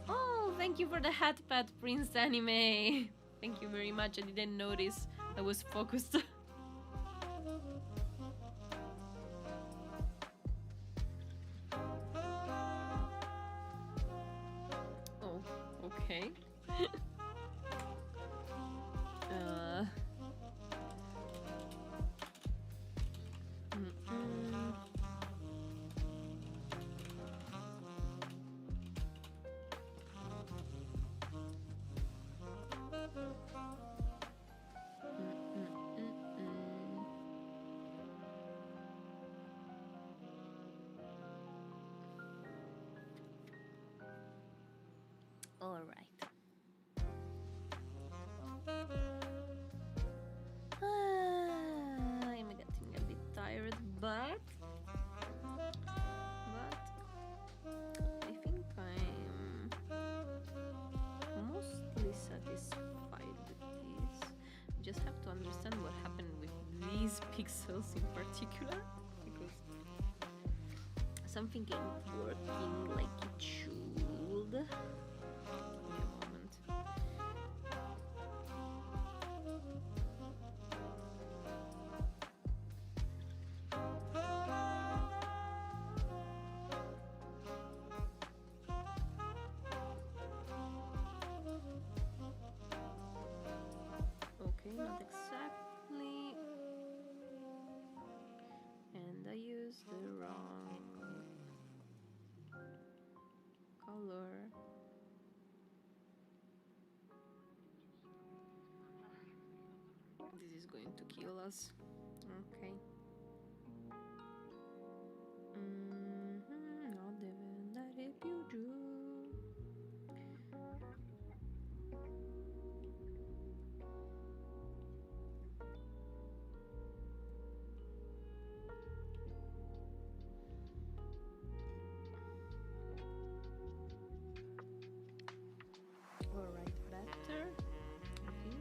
A: Oh, thank you for the hat pad, Prince Anime. Thank you very much. I didn't notice I was focused. Oh, okay. All right. lot, but I think I'm mostly satisfied with this. Just have to understand what happened with these pixels in particular, because something ain't working like it should. Give me a moment. Okay, not exactly. And I used the wrong color. This is going to kill us. Okay. Not even that if you do. Alright, better, I think.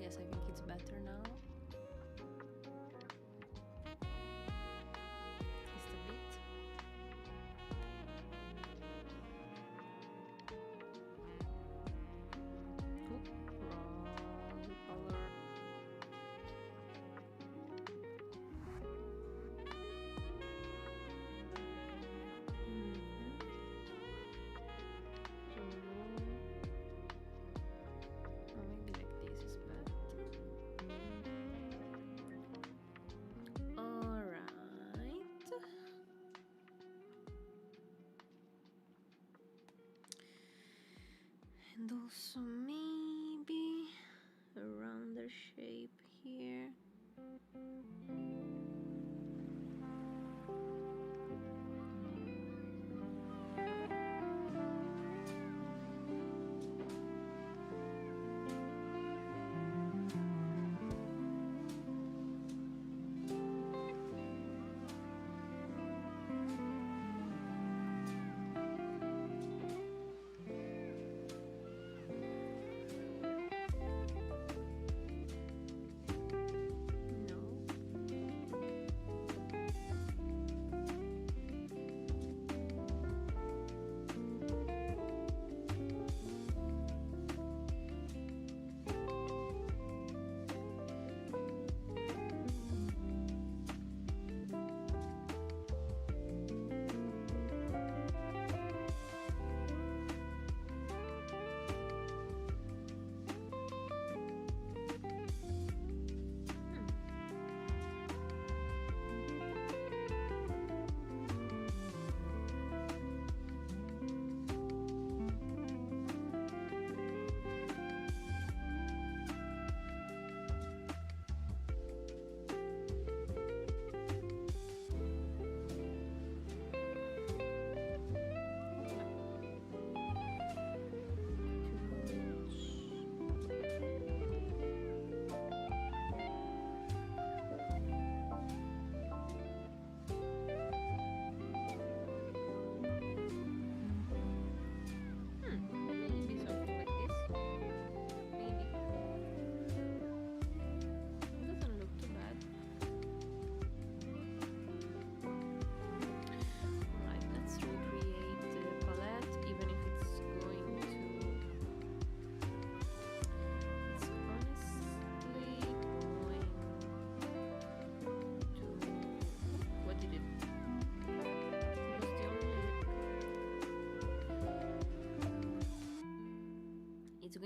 A: Yes, I think it's better now. Just a bit. Oh, wrong color. Or maybe like this is better. Alright. And also maybe a rounder shape here.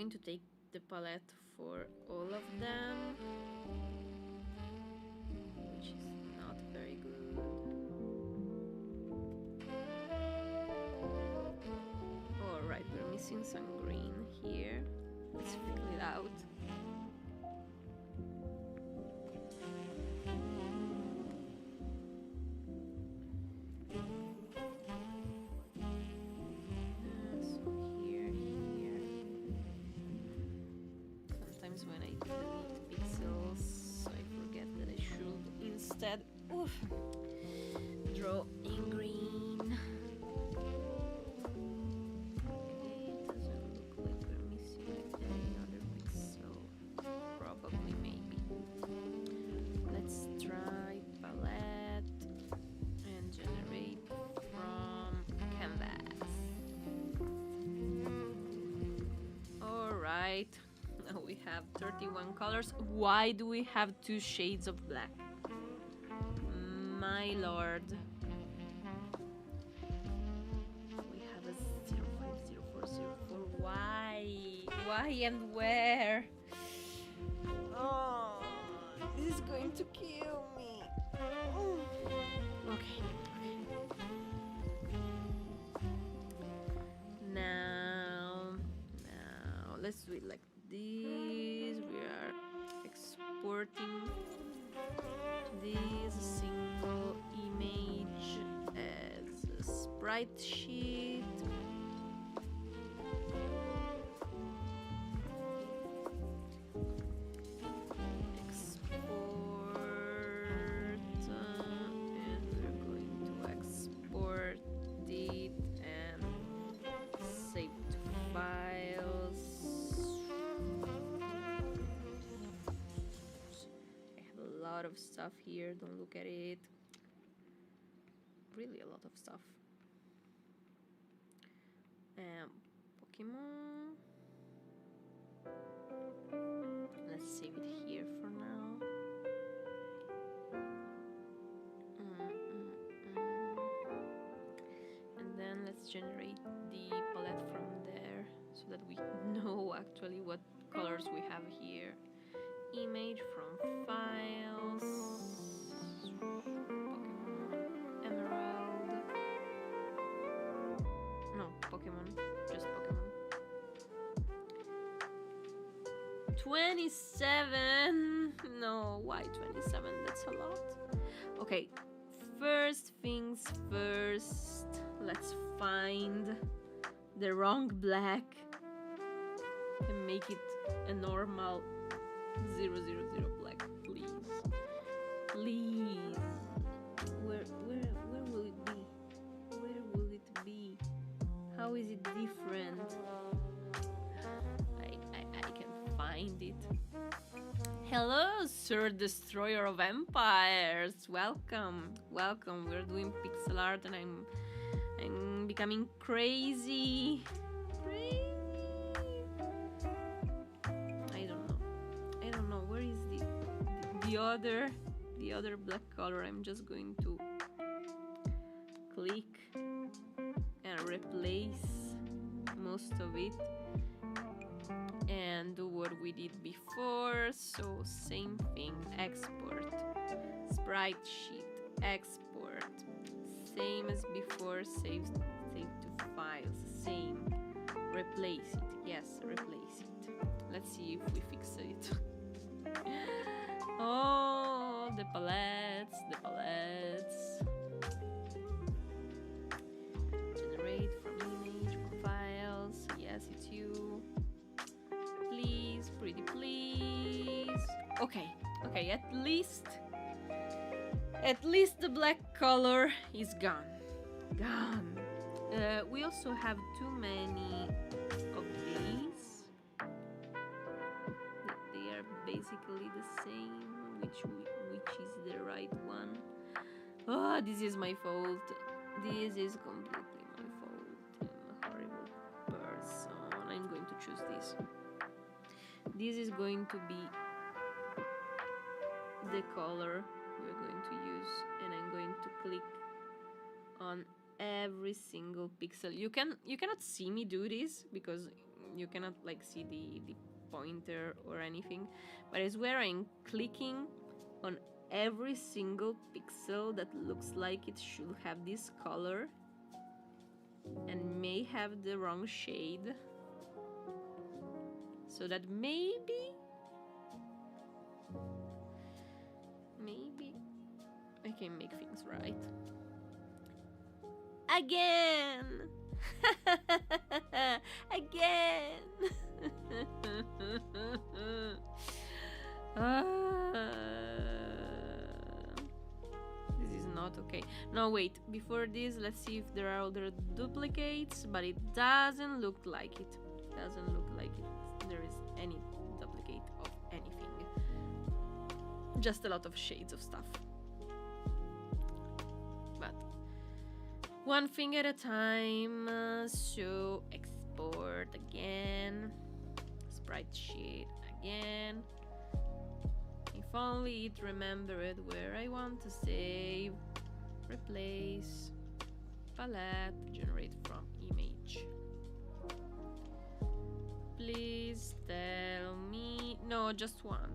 A: going to take the palette for all of them, which is not very good. Alright, we're missing some green here. Let's fill it out. When I delete pixels, I forget that I should instead draw in green. Okay, it doesn't look like we're missing any other pixel. Probably, maybe. Let's try palette and generate from canvas. Alright. Now we have 31 colors. Why do we have 2 shades of black? My lord. We have a 050404. Why? Why and where? Oh, this is going to kill me. Okay. Now, let's do it like this. We are exporting this single image as a sprite sheet. Export, and we're going to export it and save to files. Lot of stuff here, don't look at it. Really a lot of stuff. Pokemon. Let's save it here for now. And then let's generate the palette from there so that we know actually what colors we have here. Image from files, Pokémon Emerald, no, Pokémon, just Pokémon. 27, no, why 27, that's a lot. Okay, first things first, let's find the wrong black and make it a normal 000 black, please. Please. Where will it be? Where will it be? How is it different? I can find it. Hello, Sir Destroyer of Empires. Welcome. Welcome. We're doing pixel art and I'm becoming crazy. The other black color. I'm just going to click and replace most of it and do what we did before. So same thing, export, sprite sheet, export, same as before, save to files, same, replace it, yes, replace it. Let's see if we fix it. Oh, the palettes. Generate from image, from files. Yes, it's you. Please, pretty please. Okay, at least the black color is gone. We also have too many of these. They are basically the same. Which is the right one? Oh, this is my fault. This is completely my fault. I'm a horrible person. I'm going to choose this. This is going to be the color we're going to use, and I'm going to click on every single pixel. You cannot see me do this because you cannot like see the pointer or anything, but it's where I'm clicking on every single pixel that looks like it should have this color and may have the wrong shade, so that maybe I can make things right. Again! Again! This is not okay. No, wait. Before this, let's see if there are other duplicates, but it doesn't look like it. Doesn't look like it. There is any duplicate of anything. Just a lot of shades of stuff. But one thing at a time. So export again. Sprite sheet again. If only it remembered where I want to save. Replace. Palette. Generate from image. Please tell me. No, just one.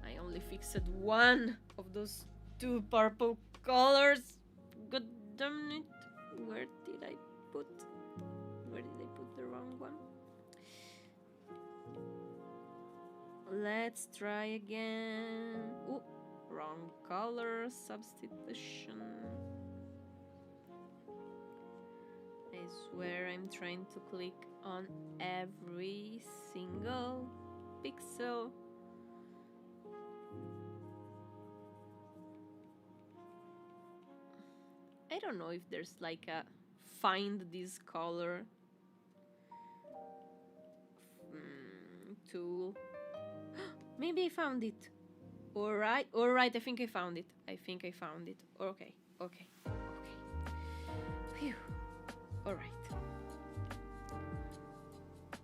A: I only fixed one of those two purple colors. God damn it. Where did I put the wrong one? Let's try again. Ooh, wrong color substitution. I swear I'm trying to click on every single pixel. I don't know if there's like a find this color tool. Maybe I found it. Alright, I think I found it. Okay. Phew. Alright.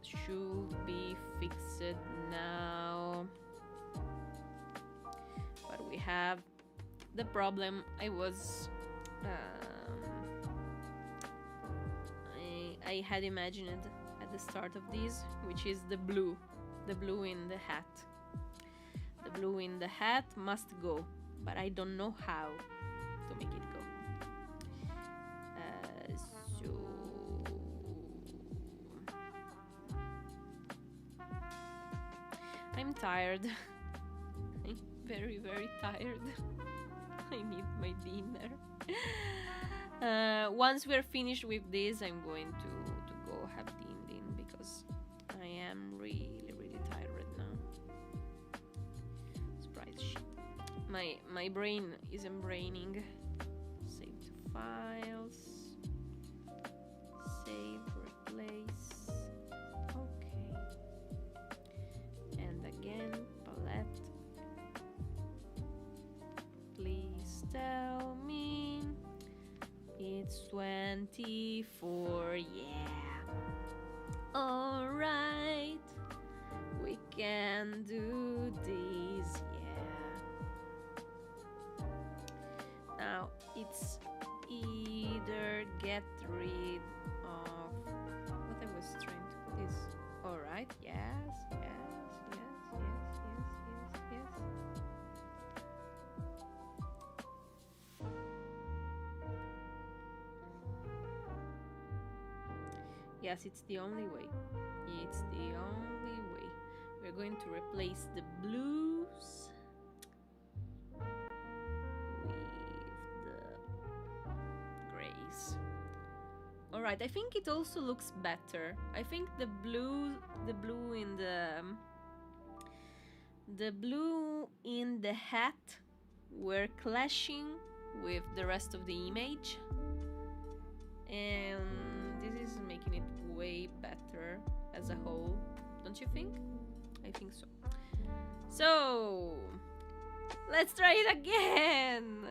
A: Should be fixed now. But we have the problem I was... I had imagined at the start of this, which is the blue in the hat. The blue in the hat must go, but I don't know how to make it go. So I'm tired. I'm very, very tired. I need my dinner. Once we're finished with this, I'm going to go have din because I am really, really tired right now. Sprite sheet. My brain isn't braining. Save to files. Save, replace. Okay. And again, palette. Please tell me it's 24. Yeah. Alright. We can do this. Yeah. Now it's either get rid of what I was trying to put this. Alright. Yes. Yes, it's the only way. It's the only way. We're going to replace the blues with the grays. Alright, I think it also looks better. I think the blue in the hat were clashing with the rest of the image. And this is making it way better as a whole, don't you think? I think so. So, let's try it again!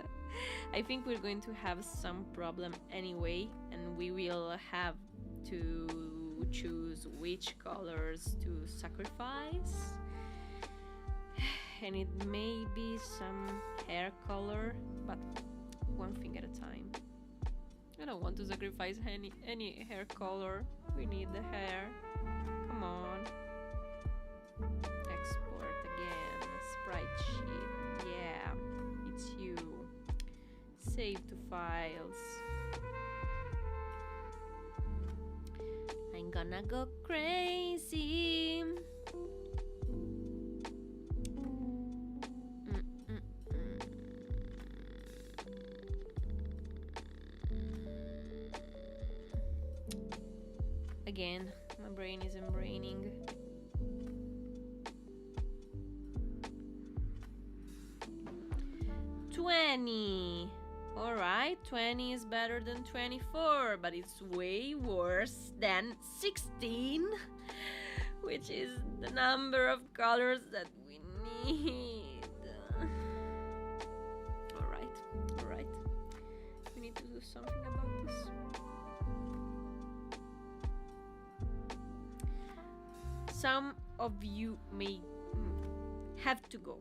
A: I think we're going to have some problem anyway, and we will have to choose which colors to sacrifice. And it may be some hair color, but one thing at a time. I don't want to sacrifice any hair color. We need the hair. Come on. Export again. Sprite sheet. Yeah, it's you. Save to files. I'm gonna go crazy. Again, my brain isn't braining. $20. Alright, 20 is better than 24, but it's way worse than 16, which is the number of colors that we need. Alright. We need to do something about this. Some of you may have to go.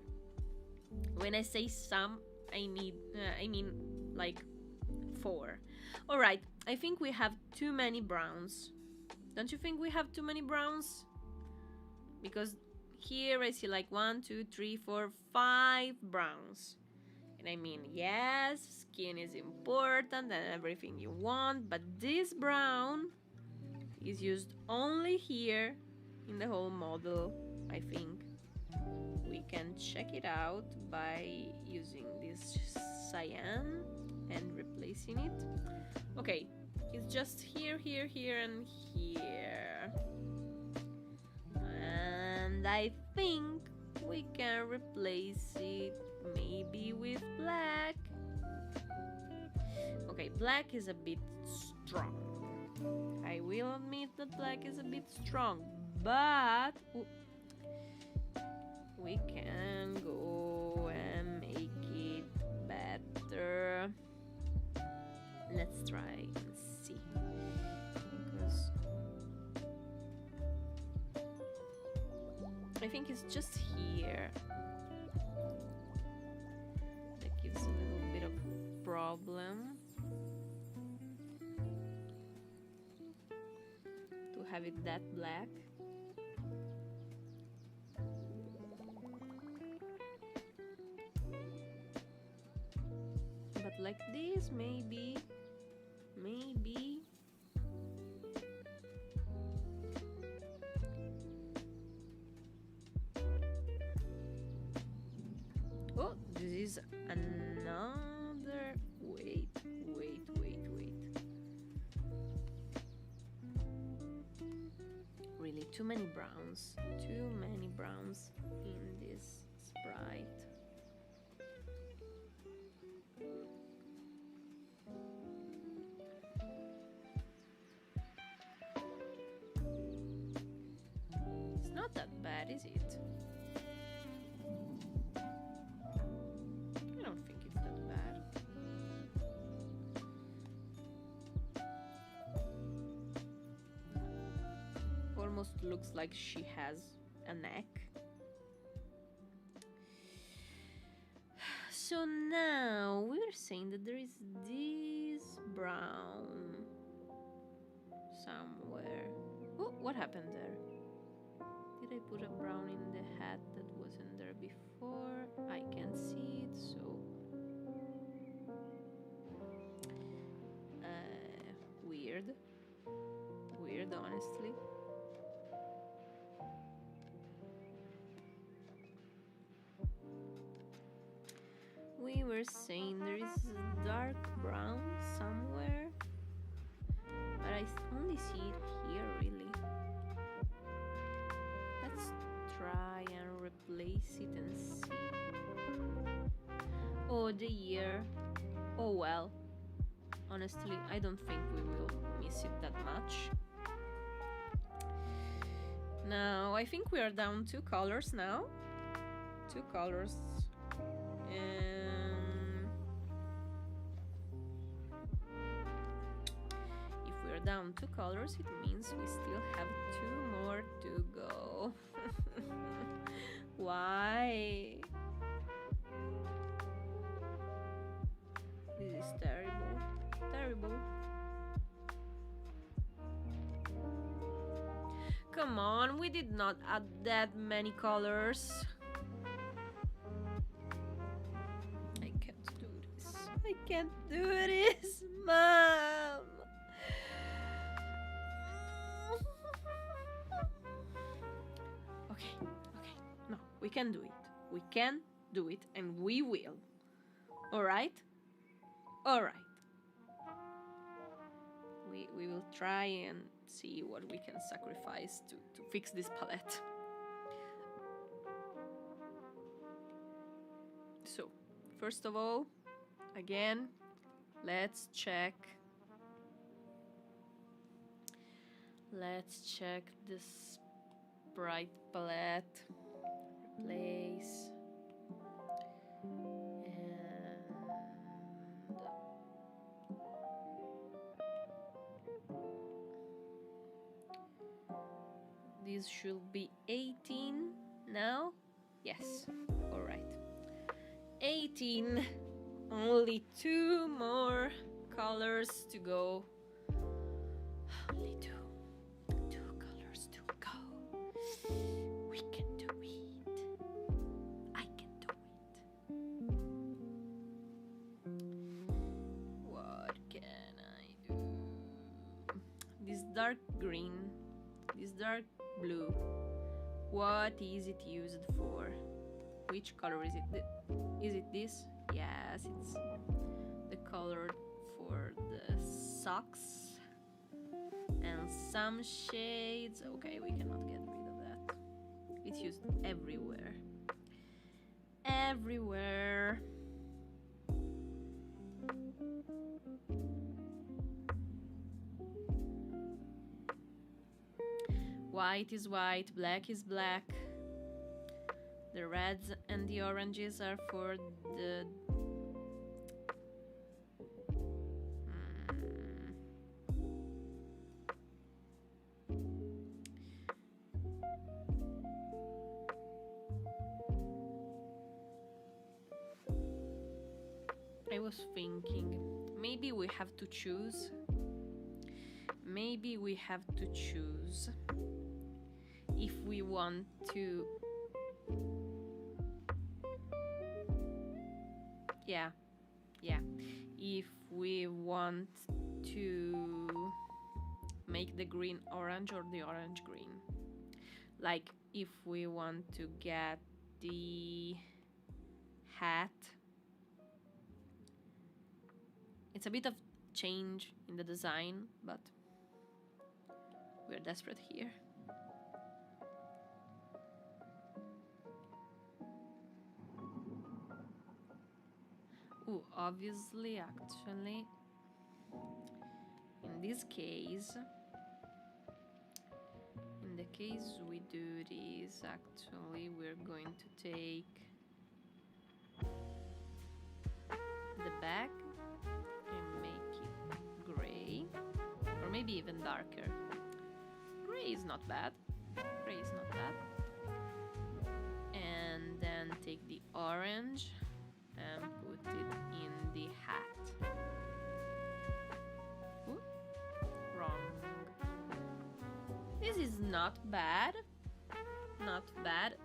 A: When I say some, I mean like 4. Alright, I think we have too many browns. Don't you think we have too many browns? Because here I see like 1, 2, 3, 4, 5 browns. And I mean, yes, skin is important and everything you want, but this brown is used only here in the whole model. I think we can check it out by using this cyan and replacing it. Okay, it's just here, here, here, and here. And I think we can replace it maybe with black. Okay, black is a bit strong. I will admit that black is a bit strong, but we can go and make it better. Let's try and see. Because I think it's just here that gives a little bit of problem. To have it that black. But like this, maybe. Oh, this is another. Wait. Really, too many browns in this sprite. It's not that bad, is it? I don't think it's that bad. Almost looks like she has a neck. So now we're saying that there is this brown somewhere. Oh, what happened there? Did I put a brown in the hat that wasn't there before? I can't see it, so weird, honestly. We were saying there is a dark brown somewhere, but I only see it here, really. Let's try and replace it and see. Oh, the year. Oh well. Honestly, I don't think we will miss it that much. Now, I think we are down 2 colors now. 2 colors. If we're down 2 colors, it means we still have 2 more to go. Why? This is terrible. come on, we did not add that many colors. I can't do this. I can't do this, Mom. Okay. No, we can do it. We can do it, and we will. All right? All right. We will try and see what we can sacrifice to fix this palette. So, first of all, again, let's check. Let's check the sprite palette. Replace. This should be 18 now. Yes, all right. 18. Only 2 more colors to go. Only 2 colors to go. We can do it. I can do it. What can I do? This dark green, this dark blue. What is it used for? Which color is it? Is it this? Yes, it's the color for the socks and some shades. Okay, we cannot get rid of that. It's used everywhere. Everywhere. White is white, black is black. The reds and the oranges are for the... I was thinking, maybe we have to choose. Maybe we have to choose if we want to... Yeah. If we want to make the green orange or the orange green. Like if we want to get the hat. It's a bit of change in the design, but we're desperate here. Ooh, obviously, actually, in this case, in the case we do this, actually, we're going to take the back and make it gray, or maybe even darker. Gray is not bad. Gray is not bad. And then take the orange and put it in the hat. Ooh, wrong. This is not bad. Not bad.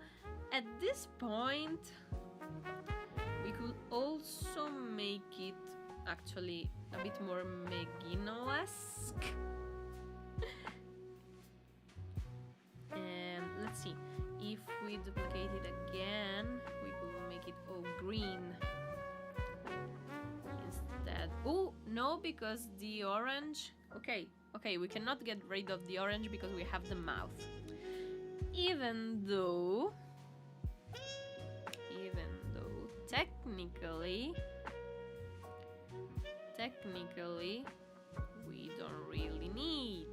A: At this point, we could also make it actually a bit more Megino-esque. And let's see. If we duplicate it again, we could make it all green instead. Oh, no, because the orange... Okay, we cannot get rid of the orange because we have the mouth. Even though technically, we don't really need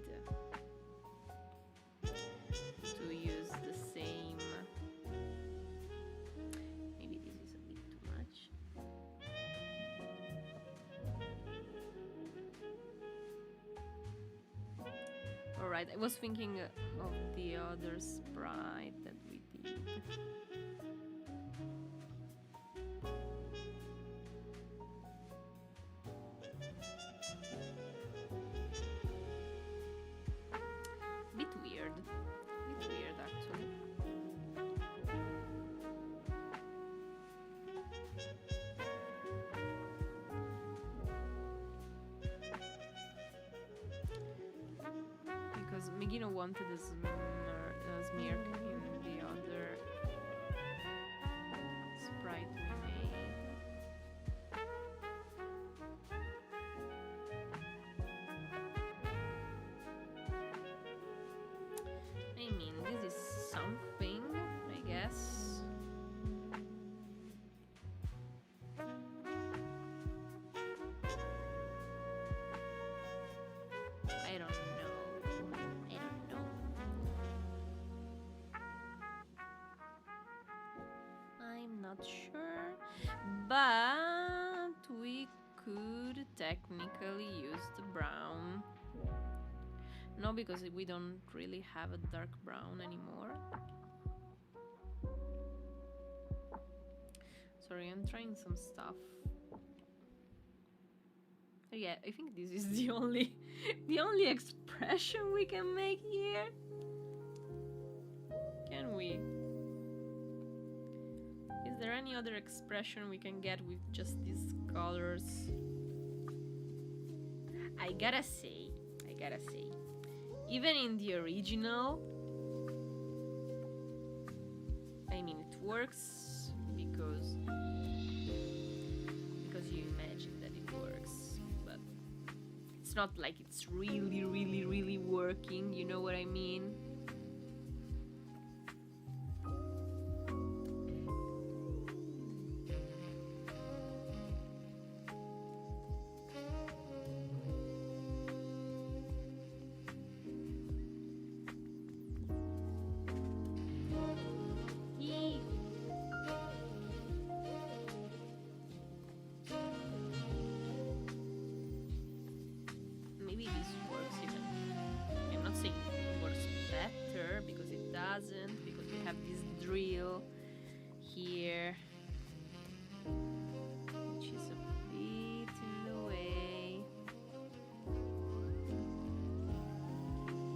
A: to use the same. Maybe this is a bit too much. Alright, I was thinking of the other sprite that we did. Bit Megino wanted a smear in the other sprite we made. I mean, this is something, I guess. I don't know. I don't know. I'm not sure. But we could technically use the brown. No, because we don't really have a dark brown anymore. Sorry, I'm trying some stuff. Oh, yeah, I think this is the only expression we can make here. Can we? Is there any other expression we can get with just these colors? I gotta say, even in the original, I mean, it works because you imagine that it works, but it's not like it's really working, you know what I mean? Because we have this drill here, which is a bit in the way.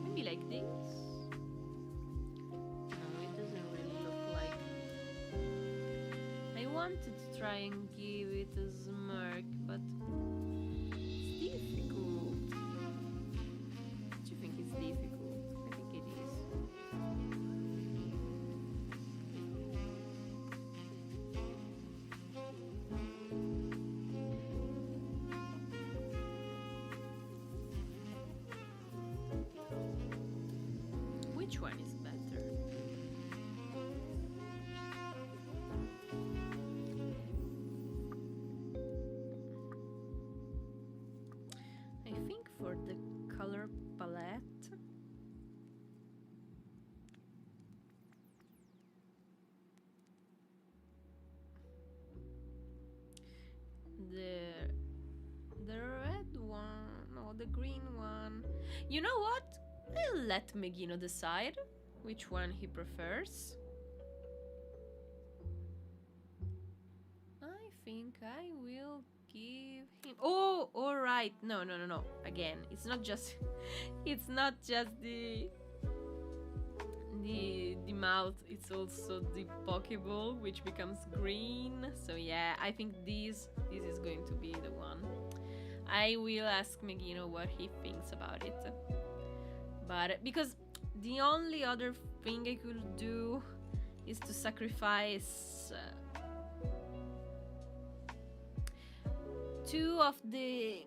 A: Maybe like this? No, it doesn't really look like. I wanted to try and give it a smirk, but it's difficult. Do you think it's difficult? I think it is. Which one is better? I think for the color palette, the red one, no, the green one. You know what? I'll let Megino decide which one he prefers. I think I will give him. Oh, all right. No. Again, it's not just the mouth. It's also the Pokeball, which becomes green. So yeah, I think this is going to be the one. I will ask Megino what he thinks about it. But because the only other thing I could do is to sacrifice two of the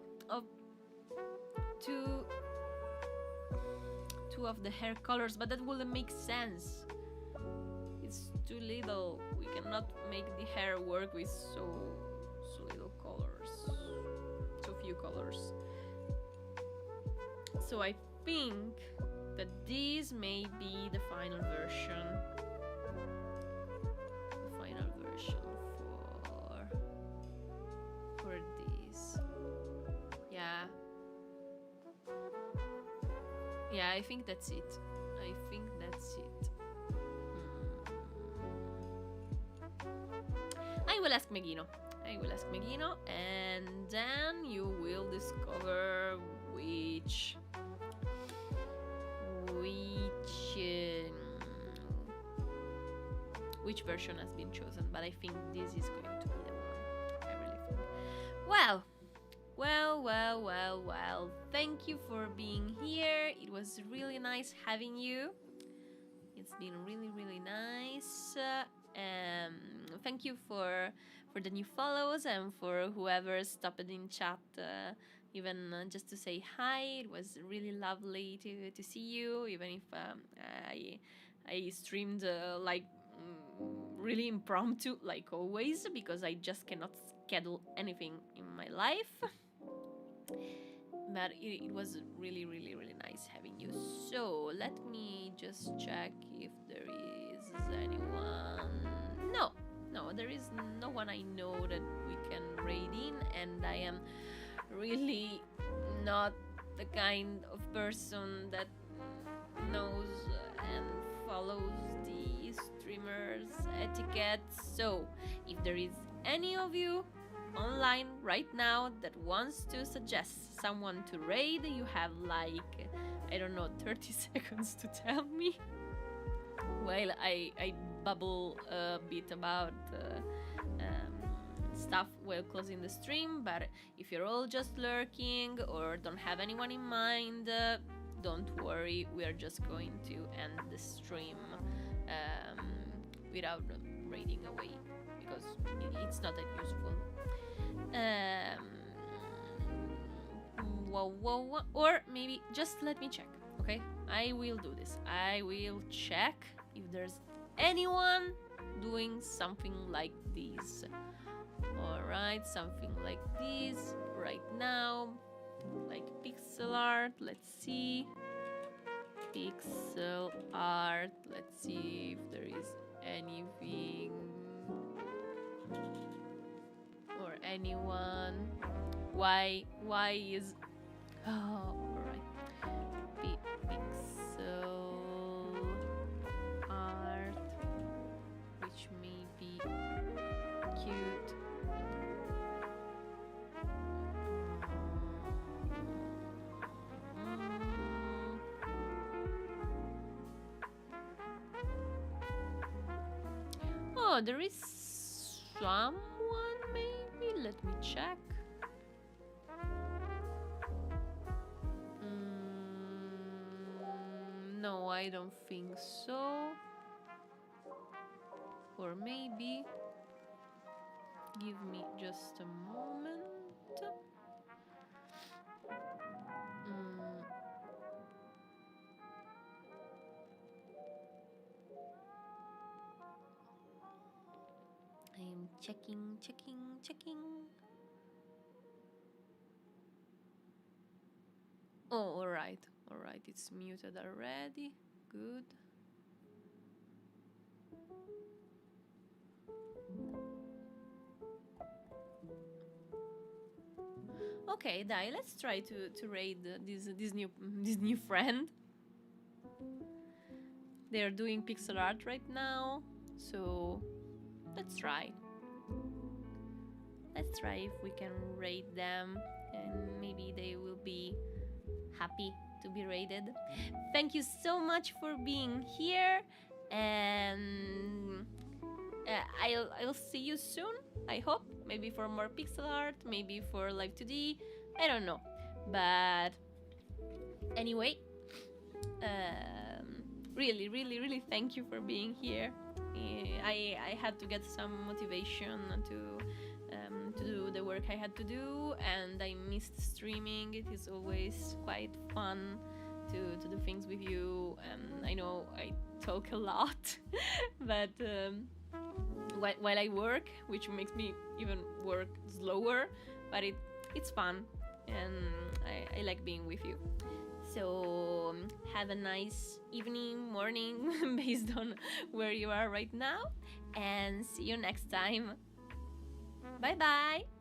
A: hair colors, but that wouldn't make sense. It's too little. We cannot make the hair work with so little colors, so few colors. So I think that this may be the final version. The final version for this. Yeah. Yeah, I think that's it. I will ask Megino, and then you will discover which version has been chosen. But I think this is going to be the one. I really think. Well. well. Thank you for being here. It was really nice having you. It's been really nice. Thank you for the new follows and for whoever stopped in chat, even just to say hi. It was really lovely to see you, even if I streamed really impromptu, like always, because I just cannot schedule anything in my life. But it was really nice having you. So let me just check if there is anyone. No, there is no one I know that we can raid in, and I am really not the kind of person that knows and follows the streamers etiquette. So if there is any of you online right now that wants to suggest someone to raid, you have like, I don't know, 30 seconds to tell me while I bubble a bit about stuff while closing the stream. But if you're all just lurking or don't have anyone in mind, don't worry, we are just going to end the stream without raiding away, because it's not that useful. Or maybe just let me check, okay? I will do this. I will check if there's anyone doing something like this. Alright, something like this right now, like pixel art. Let's see. Pixel art. Let's see if there is anything or anyone. Why is alright. Pixel art, which may be cute. Oh, there is someone, maybe. Let me check. No, I don't think so. Or maybe. Give me just a moment. I am checking. Oh, alright, it's muted already. Good. Okay, Dai, let's try to raid this new friend. They're doing pixel art right now, so let's try. Let's try if we can raid them, and maybe they will be happy to be raided. Thank you so much for being here, and I'll see you soon, I hope. Maybe for more pixel art, maybe for live 2D, I don't know. But anyway, really thank you for being here. I had to get some motivation to do the work I had to do, and I missed streaming. It is always quite fun to do things with you, and I know I talk a lot, but while I work, which makes me even work slower, but it's fun, and I like being with you. So have a nice evening, morning, based on where you are right now, and see you next time. Bye bye.